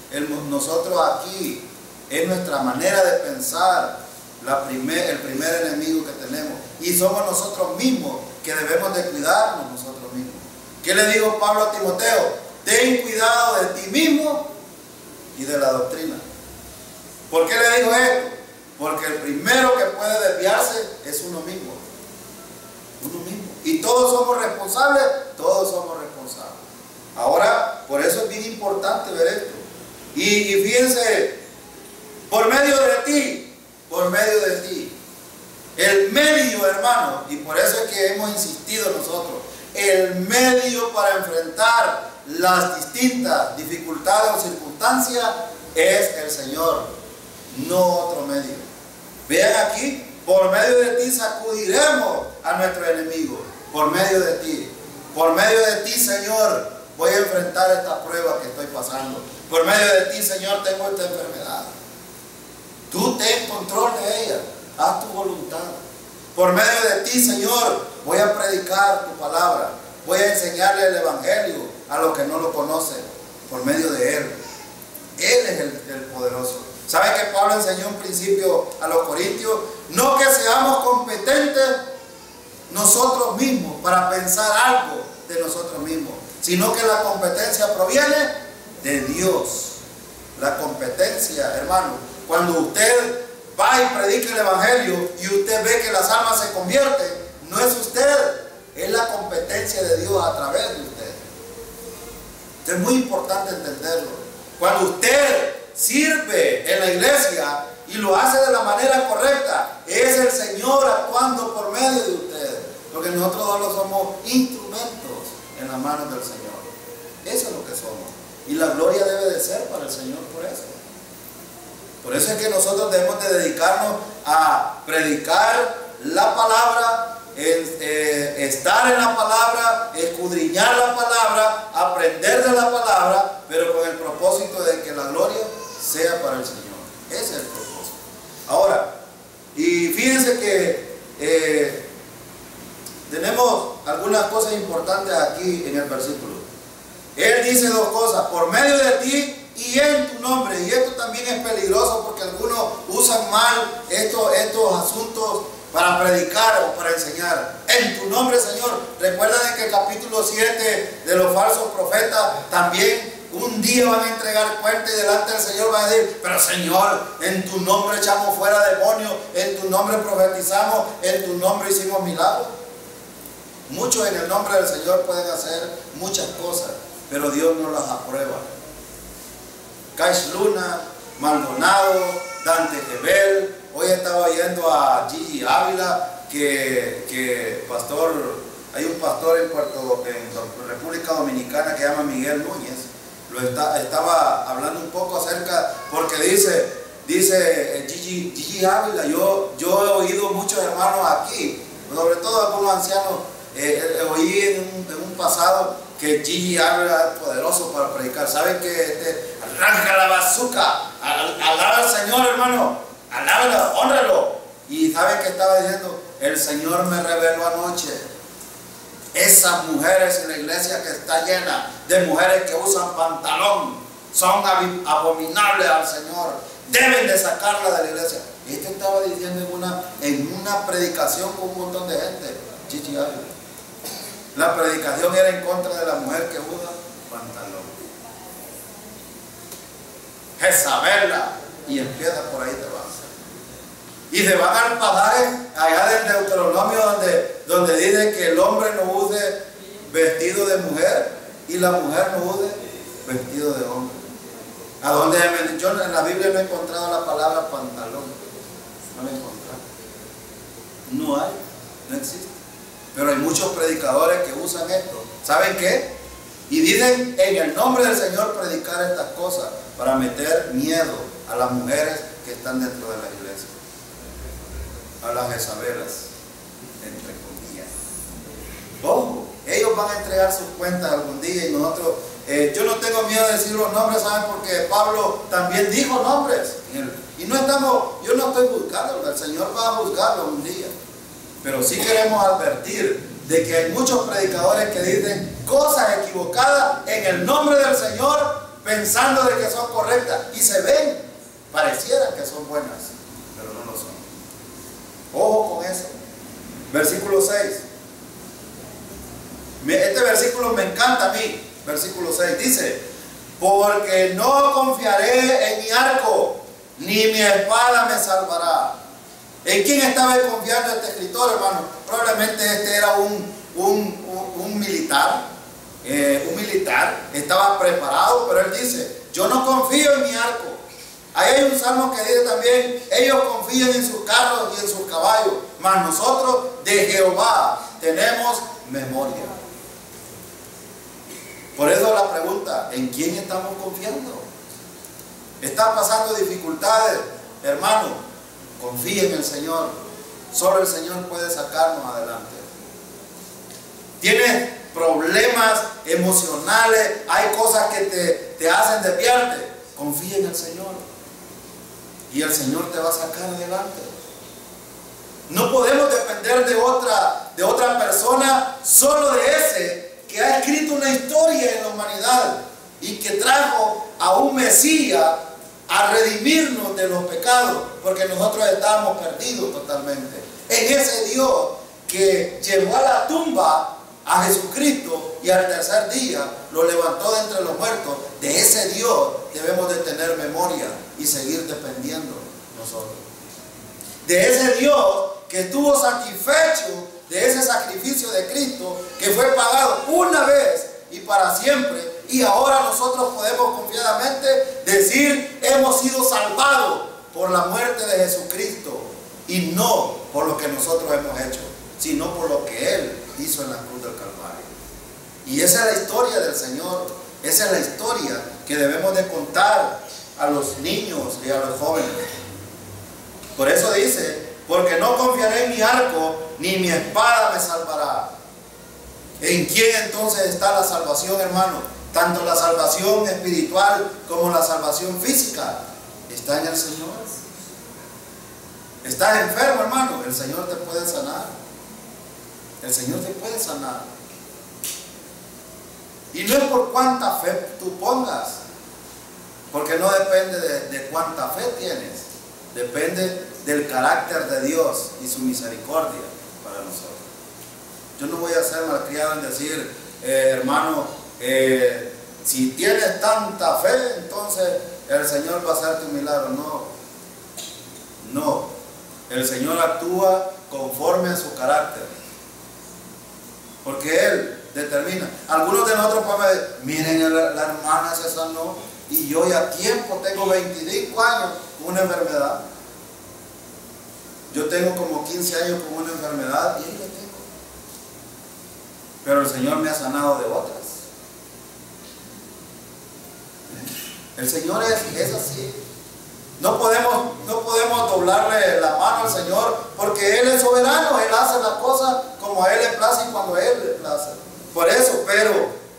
el problema. Nosotros aquí es nuestra manera de pensar, el primer enemigo que tenemos. Y somos nosotros mismos que debemos de cuidarnos nosotros mismos. ¿Qué le dijo Pablo a Timoteo? Ten cuidado de ti mismo y de la doctrina. ¿Por qué le dijo esto? Porque el primero que puede desviarse es uno mismo. Uno mismo. Y todos somos responsables, todos somos responsables. Ahora, por eso es bien importante ver esto. Y fíjense, por medio de ti, el medio, hermano, y por eso es que hemos insistido nosotros, el medio para enfrentar las distintas dificultades o circunstancias es el Señor, no otro medio. Vean aquí, por medio de ti sacudiremos a nuestros enemigos, por medio de ti. Por medio de ti, Señor, voy a enfrentar esta prueba que estoy pasando. Por medio de ti, Señor, tengo esta enfermedad. Tú ten control de ella, haz tu voluntad. Por medio de ti, Señor, voy a predicar tu palabra. Voy a enseñarle el evangelio a los que no lo conocen, por medio de Él. Él es el poderoso. ¿Saben que Pablo enseñó un principio a los corintios? No que seamos competentes nosotros mismos para pensar algo de nosotros mismos, sino que la competencia proviene de Dios. La competencia, hermano, cuando usted va y predica el evangelio y usted ve que las almas se convierten, no es usted, es la competencia de Dios a través de usted. Esto es muy importante entenderlo. Cuando usted sirve en la iglesia y lo hace de la manera correcta, es el Señor actuando por medio de usted, porque nosotros solo somos instrumentos en las manos del Señor. Eso es lo que somos, y la gloria debe de ser para el Señor por eso. Por eso es que nosotros debemos de dedicarnos a predicar la palabra, estar en la palabra, escudriñar la palabra, aprender de la palabra, pero con el propósito de que la gloria sea para el Señor. Ese es el propósito. Ahora, y fíjense que tenemos algunas cosas importantes aquí en el versículo. Él dice dos cosas: por medio de ti y en tu nombre. Y esto también es peligroso porque algunos usan mal estos asuntos para predicar o para enseñar. En tu nombre, Señor. Recuerdan que el capítulo 7 de los falsos profetas también un día van a entregar cuenta y delante del Señor van a decir: pero Señor, en tu nombre echamos fuera demonios, en tu nombre profetizamos, en tu nombre hicimos milagros. Muchos en el nombre del Señor pueden hacer muchas cosas, pero Dios no las aprueba. Cash Luna, Maldonado, Dante Gebel. Hoy estaba oyendo a Gigi Ávila, que pastor, hay un pastor en República Dominicana que se llama Miguel Núñez. Estaba hablando un poco acerca, porque dice Gigi Ávila, yo he oído muchos hermanos aquí, sobre todo algunos ancianos, oí en un pasado que Gigi Ávila es poderoso para predicar. ¿Saben que arranca la bazooka? Alaba al Señor, hermano, alábalo, hónralo. Y ¿saben qué estaba diciendo? El Señor me reveló anoche: esas mujeres en la iglesia que está llena de mujeres que usan pantalón son abominables al Señor, deben de sacarla de la iglesia. Este estaba diciendo en una predicación con un montón de gente. Gigi Ávila. La predicación era en contra de la mujer que usa pantalón. Jezabela, y empieza por ahí te vas. Y se van al pasaje allá del Deuteronomio donde dice que el hombre no use vestido de mujer y la mujer no use vestido de hombre. ¿A dónde yo en la Biblia no he encontrado la palabra pantalón? No la he encontrado. No hay, no existe. Pero hay muchos predicadores que usan esto. ¿Saben qué? Y dicen en el nombre del Señor predicar estas cosas para meter miedo a las mujeres que están dentro de la iglesia, a las Jezabelas, entre comillas. Ojo, ellos van a entregar sus cuentas algún día y nosotros, yo no tengo miedo de decir los nombres, ¿saben? Porque Pablo también dijo nombres. Y no estamos, yo no estoy juzgando, el Señor va a juzgarlo un día. Pero sí queremos advertir de que hay muchos predicadores que dicen cosas equivocadas en el nombre del Señor, pensando de que son correctas, y se ven, parecieran que son buenas, pero no lo son. Ojo con eso. Versículo 6. Este versículo me encanta a mí. Versículo 6 dice: porque no confiaré en mi arco, ni mi espada me salvará. ¿En quién estaba confiando este escritor, hermano? Probablemente este era un militar. Un militar estaba preparado, pero él dice: yo no confío en mi arco. Ahí hay un salmo que dice también: ellos confían en sus carros y en sus caballos, mas nosotros de Jehová tenemos memoria. Por eso la pregunta: ¿en quién estamos confiando? ¿Están pasando dificultades, hermano? Confía en el Señor. Solo el Señor puede sacarnos adelante. ¿Tienes problemas emocionales? ¿Hay cosas que te hacen desviarte? Confía en el Señor y el Señor te va a sacar adelante. No podemos depender de otra persona, solo de ese que ha escrito una historia en la humanidad y que trajo a un Mesías a redimirnos de los pecados, porque nosotros estábamos perdidos totalmente. En ese Dios que llevó a la tumba a Jesucristo y al tercer día lo levantó de entre los muertos, de ese Dios debemos de tener memoria y seguir dependiendo nosotros. De ese Dios que estuvo satisfecho de ese sacrificio de Cristo, que fue pagado una vez y para siempre, y ahora nosotros podemos confiadamente decir: hemos sido salvados por la muerte de Jesucristo, y no por lo que nosotros hemos hecho, sino por lo que Él hizo en la cruz del Calvario. Y esa es la historia del Señor, esa es la historia que debemos de contar a los niños y a los jóvenes. Por eso dice, porque no confiaré en mi arco, ni mi espada me salvará. ¿En quién entonces está la salvación, hermano? Tanto la salvación espiritual como la salvación física está en el Señor. Estás enfermo, hermano, el Señor te puede sanar. El Señor te puede sanar. Y no es por cuánta fe tú pongas, porque no depende de cuánta fe tienes, depende del carácter de Dios y su misericordia para nosotros. Yo no voy a ser malcriado en decir, hermano, si tienes tanta fe, entonces el Señor va a hacer tu milagro. No, el Señor actúa conforme a su carácter, porque Él determina. Algunos de nosotros podemos decir, miren, la hermana se sanó y yo ya tiempo, tengo 25 años con una enfermedad. Yo tengo como 15 años con una enfermedad y ella tengo. Pero el Señor me ha sanado de otras. El Señor es así. No podemos doblarle la mano al Señor, porque Él es soberano. Él hace las cosas como a Él le place y cuando a Él le place. Por eso, pero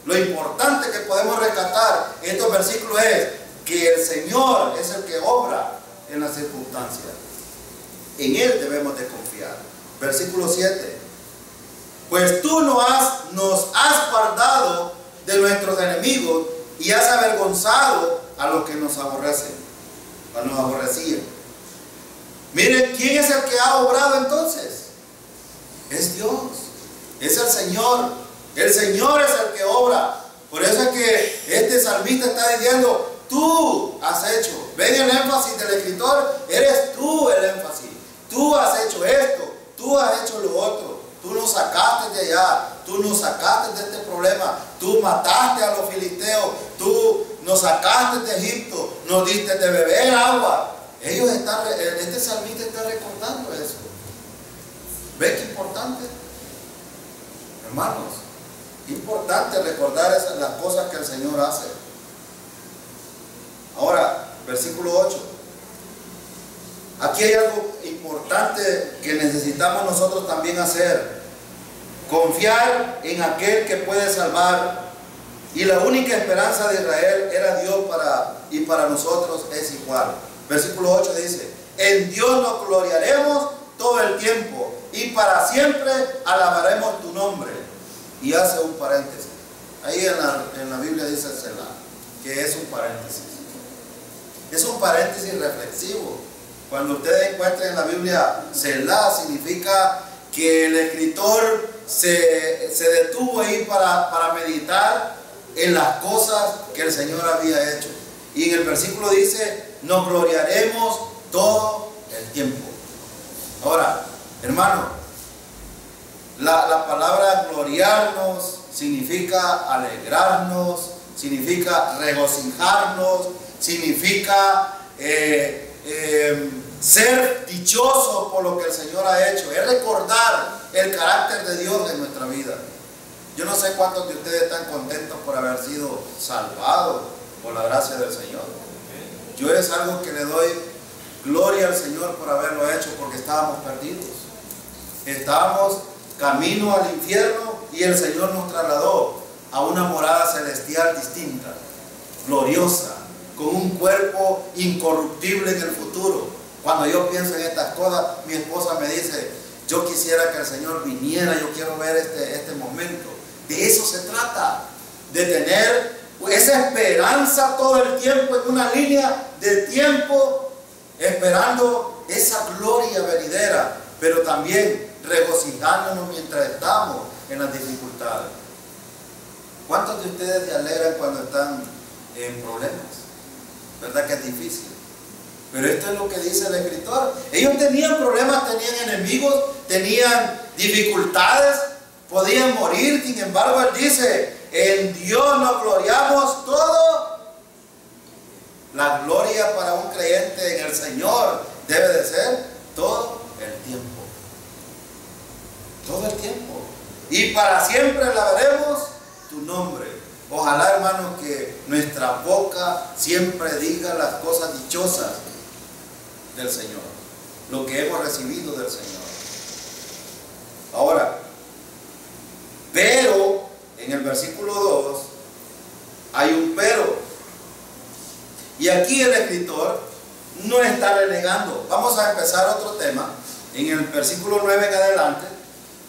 lo importante que podemos rescatar en estos versículos es que el Señor es el que obra en las circunstancias. En Él debemos de confiar. Versículo 7. Pues tú nos has guardado de nuestros enemigos y has avergonzado a los que nos aborrecen, a nos aborrecían. Miren, ¿quién es el que ha obrado entonces? Es Dios, es el Señor. El Señor es el que obra. Por eso es que este salmista está diciendo, tú has hecho. Ven el énfasis del escritor, eres tú el énfasis. Tú has hecho esto, tú has hecho lo otro. Tú nos sacaste de allá, tú nos sacaste de este problema, tú mataste a los filisteos, tú nos sacaste de Egipto, nos diste de beber agua. Este salmista está recordando eso. ¿Ven qué importante? Hermanos, importante recordar las cosas que el Señor hace. Ahora, versículo 8. Aquí hay algo importante que necesitamos nosotros también hacer. Confiar en aquel que puede salvar. Y la única esperanza de Israel era Dios y para nosotros es igual. Versículo 8 dice, en Dios nos gloriaremos todo el tiempo y para siempre alabaremos tu nombre. Y hace un paréntesis. Ahí en la Biblia dice Selah, que es un paréntesis. Es un paréntesis reflexivo. Cuando ustedes encuentren en la Biblia Selah, significa que el escritor se detuvo ahí para meditar en las cosas que el Señor había hecho. Y en el versículo dice, nos gloriaremos todo el tiempo. Ahora, hermano, la palabra gloriarnos significa alegrarnos, significa regocijarnos, significa ser dichosos por lo que el Señor ha hecho. Es recordar el carácter de Dios en nuestra vida. Yo no sé cuántos de ustedes están contentos por haber sido salvados por la gracia del Señor. Yo es algo que le doy gloria al Señor por haberlo hecho, porque estábamos perdidos. Estábamos camino al infierno y el Señor nos trasladó a una morada celestial distinta, gloriosa, con un cuerpo incorruptible en el futuro. Cuando yo pienso en estas cosas, mi esposa me dice, yo quisiera que el Señor viniera, yo quiero ver este momento. De eso se trata, de tener esa esperanza todo el tiempo en una línea de tiempo, esperando esa gloria venidera, pero también regocijándonos mientras estamos en las dificultades. ¿Cuántos de ustedes se alegran cuando están en problemas? ¿Verdad que es difícil? Pero esto es lo que dice el escritor. Ellos tenían problemas, tenían enemigos, tenían dificultades, podían morir. Sin embargo, él dice, en Dios nos gloriamos todo. La gloria para un creyente en el Señor debe de ser todo el tiempo. Todo el tiempo. Y para siempre alabaremos tu nombre. Ojalá, hermano, que nuestra boca siempre diga las cosas dichosas del Señor, lo que hemos recibido del Señor. Ahora, pero en el versículo 2 hay un pero. Y aquí el escritor no está renegando. Vamos a empezar otro tema. En el versículo 9 en adelante,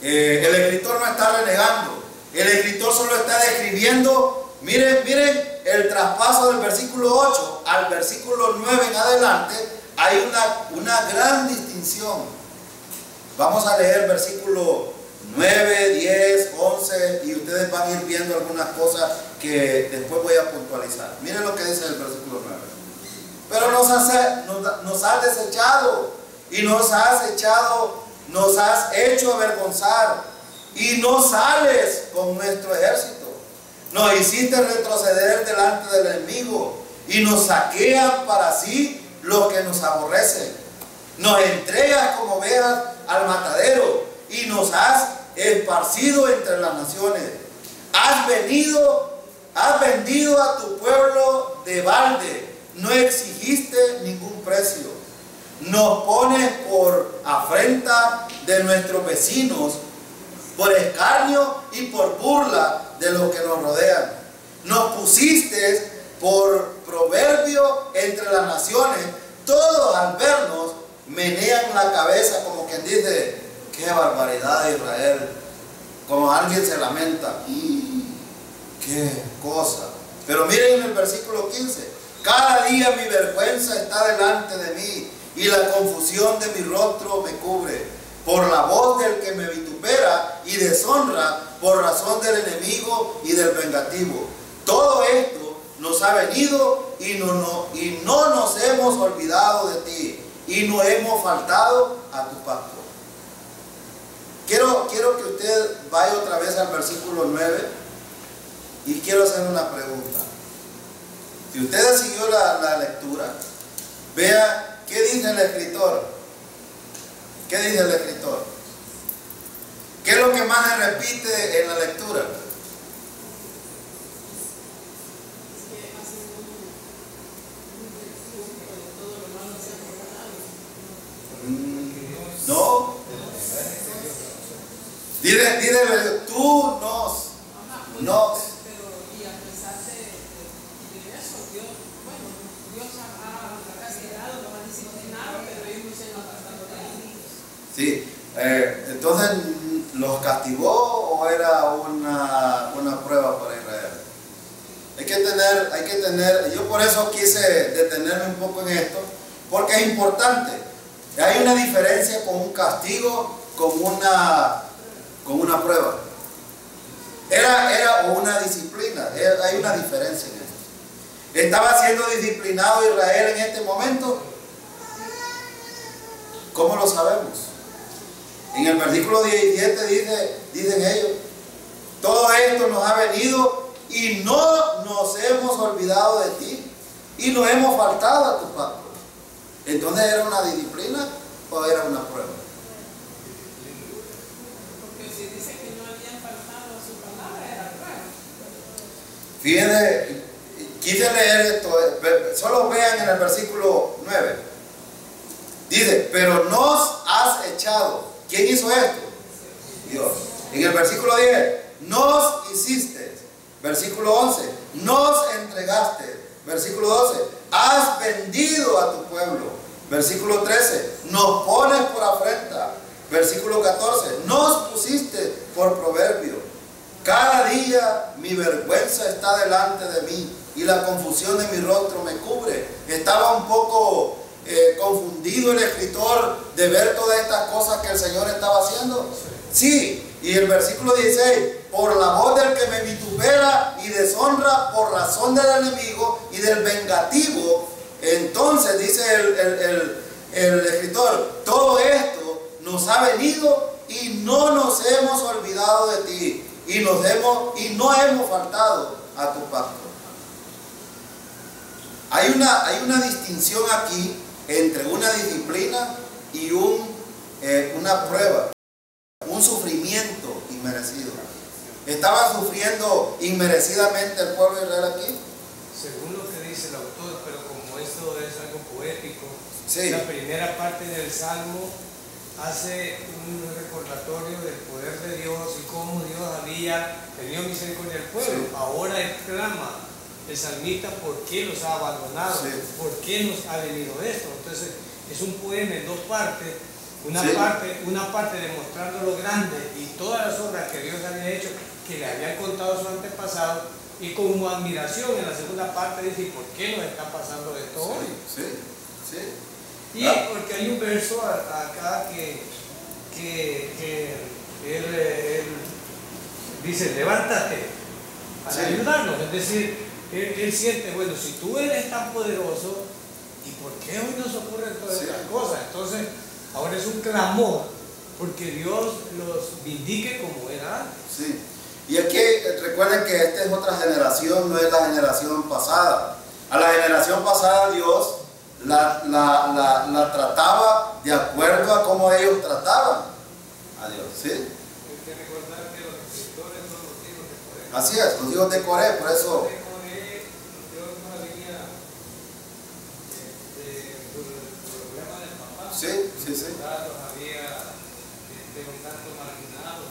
el escritor no está renegando. El escritor solo está describiendo, miren el traspaso del versículo 8 al versículo 9 en adelante. Hay una gran distinción. Vamos a leer versículo 9, 10, 11 y ustedes van a ir viendo algunas cosas que después voy a puntualizar. Miren lo que dice el versículo 9. Pero nos has desechado y nos has hecho avergonzar y no sales con nuestro ejército. Nos hiciste retroceder delante del enemigo y nos saquean para sí los que nos aborrecen. Nos entregas como ovejas al matadero y nos has esparcido entre las naciones. Has vendido a tu pueblo de balde. No exigiste ningún precio. Nos pones por afrenta de nuestros vecinos, por escarnio y por burla de los que nos rodean. Nos pusiste por proverbio entre las naciones. Todos al vernos menean la cabeza como quien dice: qué barbaridad de Israel. Como alguien se lamenta: qué cosa. Pero miren en el versículo 15: cada día mi vergüenza está delante de mí y la confusión de mi rostro me cubre, por la voz del que me vitupera y deshonra, por razón del enemigo y del vengativo. Todo esto nos ha venido y no nos hemos olvidado de ti y no hemos faltado a tu pacto. Quiero que usted vaya otra vez al versículo 9 y quiero hacer una pregunta. Si usted siguió la lectura, vea qué dice el escritor. ¿Qué dice el escritor? ¿Qué es lo que más se repite en la lectura? No. Dile, tú nos. Y a pesar de eso, Dios ha castigado, lo ha disciplinado, pero ellos no se han apartado de él. Sí, entonces, ¿los castigó o era una prueba para Israel? Hay que tener, yo por eso quise detenerme un poco en esto, porque es importante. Hay una diferencia con un castigo, con una prueba. Era una disciplina, hay una diferencia en esto. ¿Estaba siendo disciplinado Israel en este momento? ¿Cómo lo sabemos? En el versículo 17 dicen ellos: todo esto nos ha venido y no nos hemos olvidado de ti y no hemos faltado a tu pacto. Entonces, ¿era una disciplina o era una prueba? Porque si dice que no habían faltado a su palabra, era prueba. Fíjense, quise leer esto, solo vean en el versículo 9. Dice: pero nos has echado. ¿Quién hizo esto? Dios. En el versículo 10, nos hiciste. Versículo 11, nos entregaste. Versículo 12, has vendido a tu pueblo. Versículo 13, nos pones por afrenta. Versículo 14, nos pusiste por proverbio. Cada día mi vergüenza está delante de mí y la confusión de mi rostro me cubre. Estaba un poco confundido el escritor de ver todas estas cosas que el Señor estaba haciendo. Sí, y el versículo 16, por la voz del que me vitupera y deshonra, por razón del enemigo y del vengativo. Entonces dice el escritor: todo esto nos ha venido y no nos hemos olvidado de ti y no hemos faltado a tu pacto. Hay una distinción aquí entre una disciplina y una prueba, un sufrimiento inmerecido. ¿Estaba sufriendo inmerecidamente el pueblo de Israel aquí? Según lo que dice el autor, pero como esto es algo poético, Sí. la primera parte del Salmo hace un recordatorio del poder de Dios y cómo Dios había tenido misericordia del pueblo. Sí. Ahora exclama el salmista por qué los ha abandonado, Sí. por qué nos ha venido esto. Entonces es un poema en dos partes. Una Sí. parte demostrando lo grande y todas las obras que Dios había hecho, que le habían contado a sus antepasados, y como admiración en la segunda parte dice, ¿y por qué nos está pasando esto hoy? Sí, sí, sí. Y porque hay un verso acá que él dice, levántate para Sí. ayudarnos. Es decir, él siente, bueno, si tú eres tan poderoso, ¿y por qué hoy nos ocurren todas Sí. estas cosas? Entonces, ahora es un clamor porque Dios los vindique como era antes. Sí. Y es que recuerden que esta es otra generación, no es la generación pasada. A la generación pasada Dios la trataba de acuerdo a cómo ellos trataban a Dios. ¿Sí? Hay que recordar que los escritores son los hijos de Coré. Así es, los hijos de Coré, por eso. De Coré, Dios no había por el problema del papá. Sí, sí, sí. Los había un tanto marginados.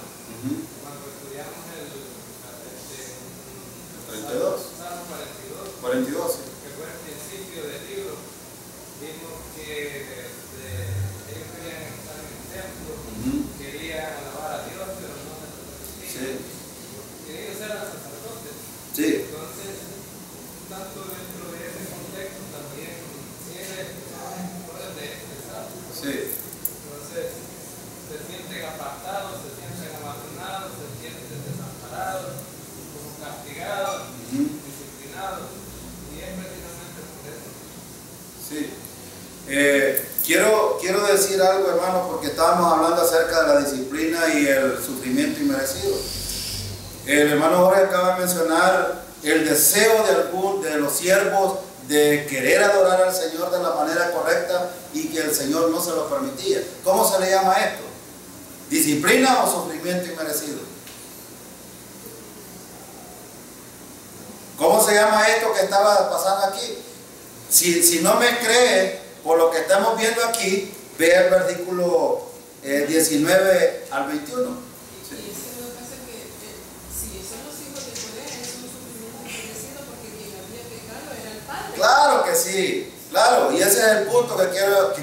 Cuando estudiamos el 32. Salmo 42, 42, sí. que fue el principio del libro, vimos que ellos querían estar en el templo, querían alabar a Dios, pero no se lo permitían. Sí. Y ellos eran sacerdotes. Sí. Entonces, tanto dentro de ese contexto también tiene cosas de expresar. Sí. Entonces, se sienten apartados, se sienten abandonados, se sienten desamparados, como castigados, disciplinados, y es precisamente por eso. Sí. Quiero decir algo, hermano, porque estábamos hablando acerca de la disciplina y el sufrimiento inmerecido. El hermano Jorge acaba de mencionar el deseo de los siervos de querer adorar al Señor de la manera correcta y que el Señor no se lo permitía. ¿Cómo se le llama esto? ¿Disciplina o sufrimiento inmerecido? ¿Cómo se llama esto que estaba pasando aquí? Si no me cree por lo que estamos viendo aquí, vea el versículo 19 al 21. Y es que lo que pasa es que si son los hijos de Coré, es un sufrimiento merecido porque quien había pecado era el padre. Claro que sí, claro, y ese es el punto que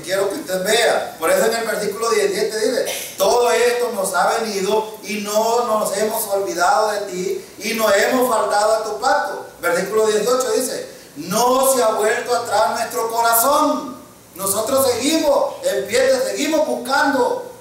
quiero que usted vea. Por eso en el versículo 17 dice, todo esto nos ha venido y no nos hemos olvidado de ti y no hemos faltado a tu pacto. Versículo 18 dice, no se ha vuelto atrás nuestro corazón. Nosotros seguimos en pie, seguimos buscando.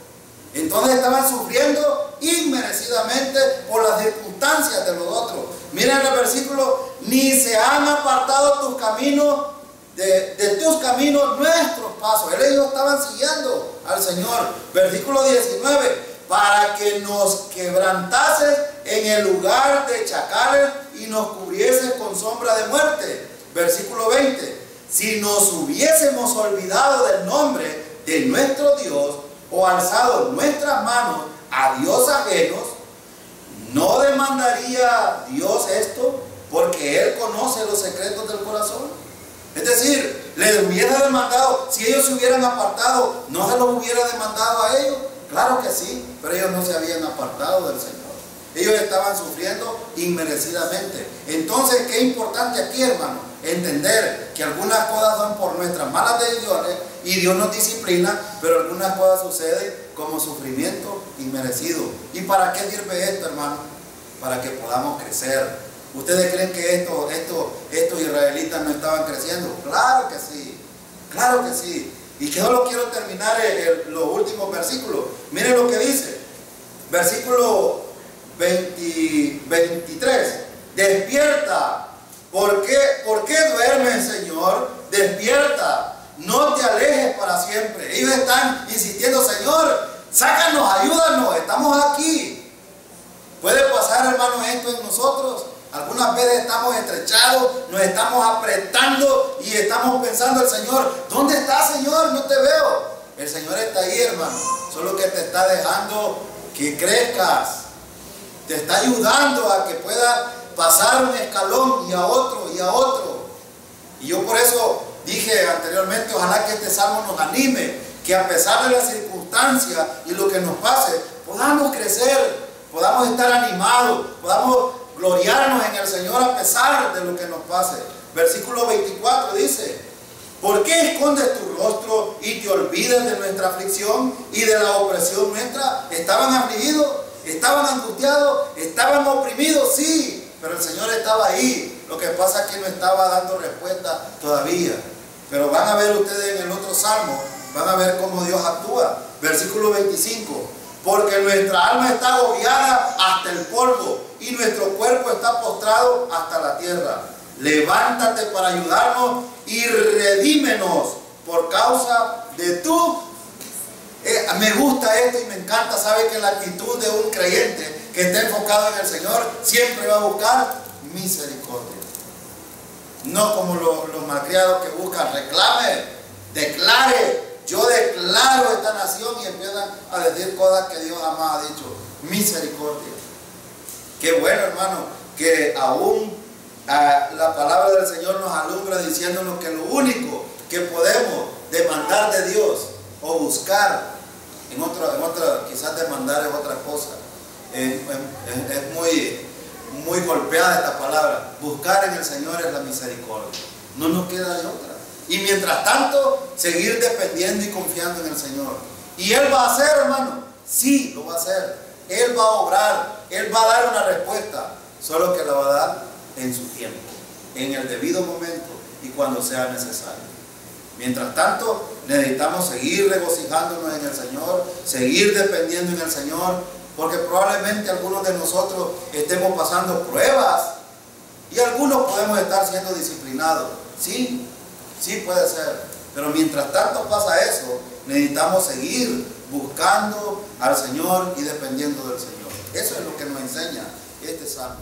Entonces estaban sufriendo inmerecidamente por las circunstancias de los otros. Miren el versículo, ni se han apartado tus caminos, de tus caminos nuestros pasos. Ellos estaban siguiendo al Señor. Versículo 19, para que nos quebrantases en el lugar de chacales y nos cubrieses con sombra de muerte. Versículo 20, si nos hubiésemos olvidado del nombre de nuestro Dios o alzado nuestras manos a Dios ajenos, ¿no demandaría Dios esto? Porque Él conoce los secretos del corazón. Es decir, les hubiera demandado, si ellos se hubieran apartado, ¿no se los hubiera demandado a ellos? Claro que sí, pero ellos no se habían apartado del Señor. Ellos estaban sufriendo inmerecidamente. Entonces, qué importante aquí, hermano, entender que algunas cosas son por nuestras malas decisiones y Dios nos disciplina, pero algunas cosas suceden como sufrimiento inmerecido. ¿Y para qué sirve esto, hermano? Para que podamos crecer. ¿Ustedes creen que estos israelitas no estaban creciendo? Claro que sí, claro que sí. Y que solo quiero terminar los últimos versículos. Miren lo que dice. Versículo 23. Despierta. ¿Por qué duermes, Señor? Despierta. No te alejes para siempre. Ellos están insistiendo, Señor, sácanos, ayúdanos, estamos aquí. Puede pasar, hermanos, esto en nosotros. Algunas veces estamos estrechados, nos estamos apretando y estamos pensando al Señor, ¿dónde está, Señor? No te veo. El Señor está ahí, hermano, solo que te está dejando que crezcas. te está ayudando a que pueda pasar un escalón y a otro y a otro. Y yo por eso dije anteriormente, ojalá que este salmo nos anime, que a pesar de las circunstancias y lo que nos pase, podamos crecer, podamos estar animados, podamos gloriarnos en el Señor a pesar de lo que nos pase. Versículo 24 dice: ¿por qué escondes tu rostro y te olvidas de nuestra aflicción y de la opresión nuestra? ¿Estaban afligidos? ¿Estaban angustiados? ¿Estaban oprimidos? Sí, pero el Señor estaba ahí. Lo que pasa es que no estaba dando respuesta todavía. Pero van a ver ustedes en el otro salmo, van a ver cómo Dios actúa. Versículo 25: porque nuestra alma está agobiada hasta el polvo y nuestro cuerpo está postrado hasta la tierra. Levántate para ayudarnos y redímenos por causa de tu... me gusta esto y me encanta. Sabe que la actitud de un creyente que está enfocado en el Señor siempre va a buscar misericordia. No como los malcriados que buscan reclame, declare, yo declaro esta nación, y empiezan a decir cosas que Dios jamás ha dicho. Misericordia. Qué bueno, hermano, que aún la palabra del Señor nos alumbra diciéndonos que lo único que podemos demandar de Dios o buscar, en otra quizás demandar es otra cosa, es muy golpeada esta palabra. Buscar en el Señor es la misericordia. No nos queda de otra. Y mientras tanto, seguir dependiendo y confiando en el Señor. Y Él va a hacer, hermano. Sí, lo va a hacer. Él va a obrar. Él va a dar una respuesta. Solo que la va a dar en su tiempo, en el debido momento y cuando sea necesario. Mientras tanto, necesitamos seguir regocijándonos en el Señor, seguir dependiendo en el Señor, porque probablemente algunos de nosotros estemos pasando pruebas y algunos podemos estar siendo disciplinados. Sí, sí puede ser, pero mientras tanto pasa eso, necesitamos seguir buscando al Señor y dependiendo del Señor. Eso es lo que nos enseña este salmo.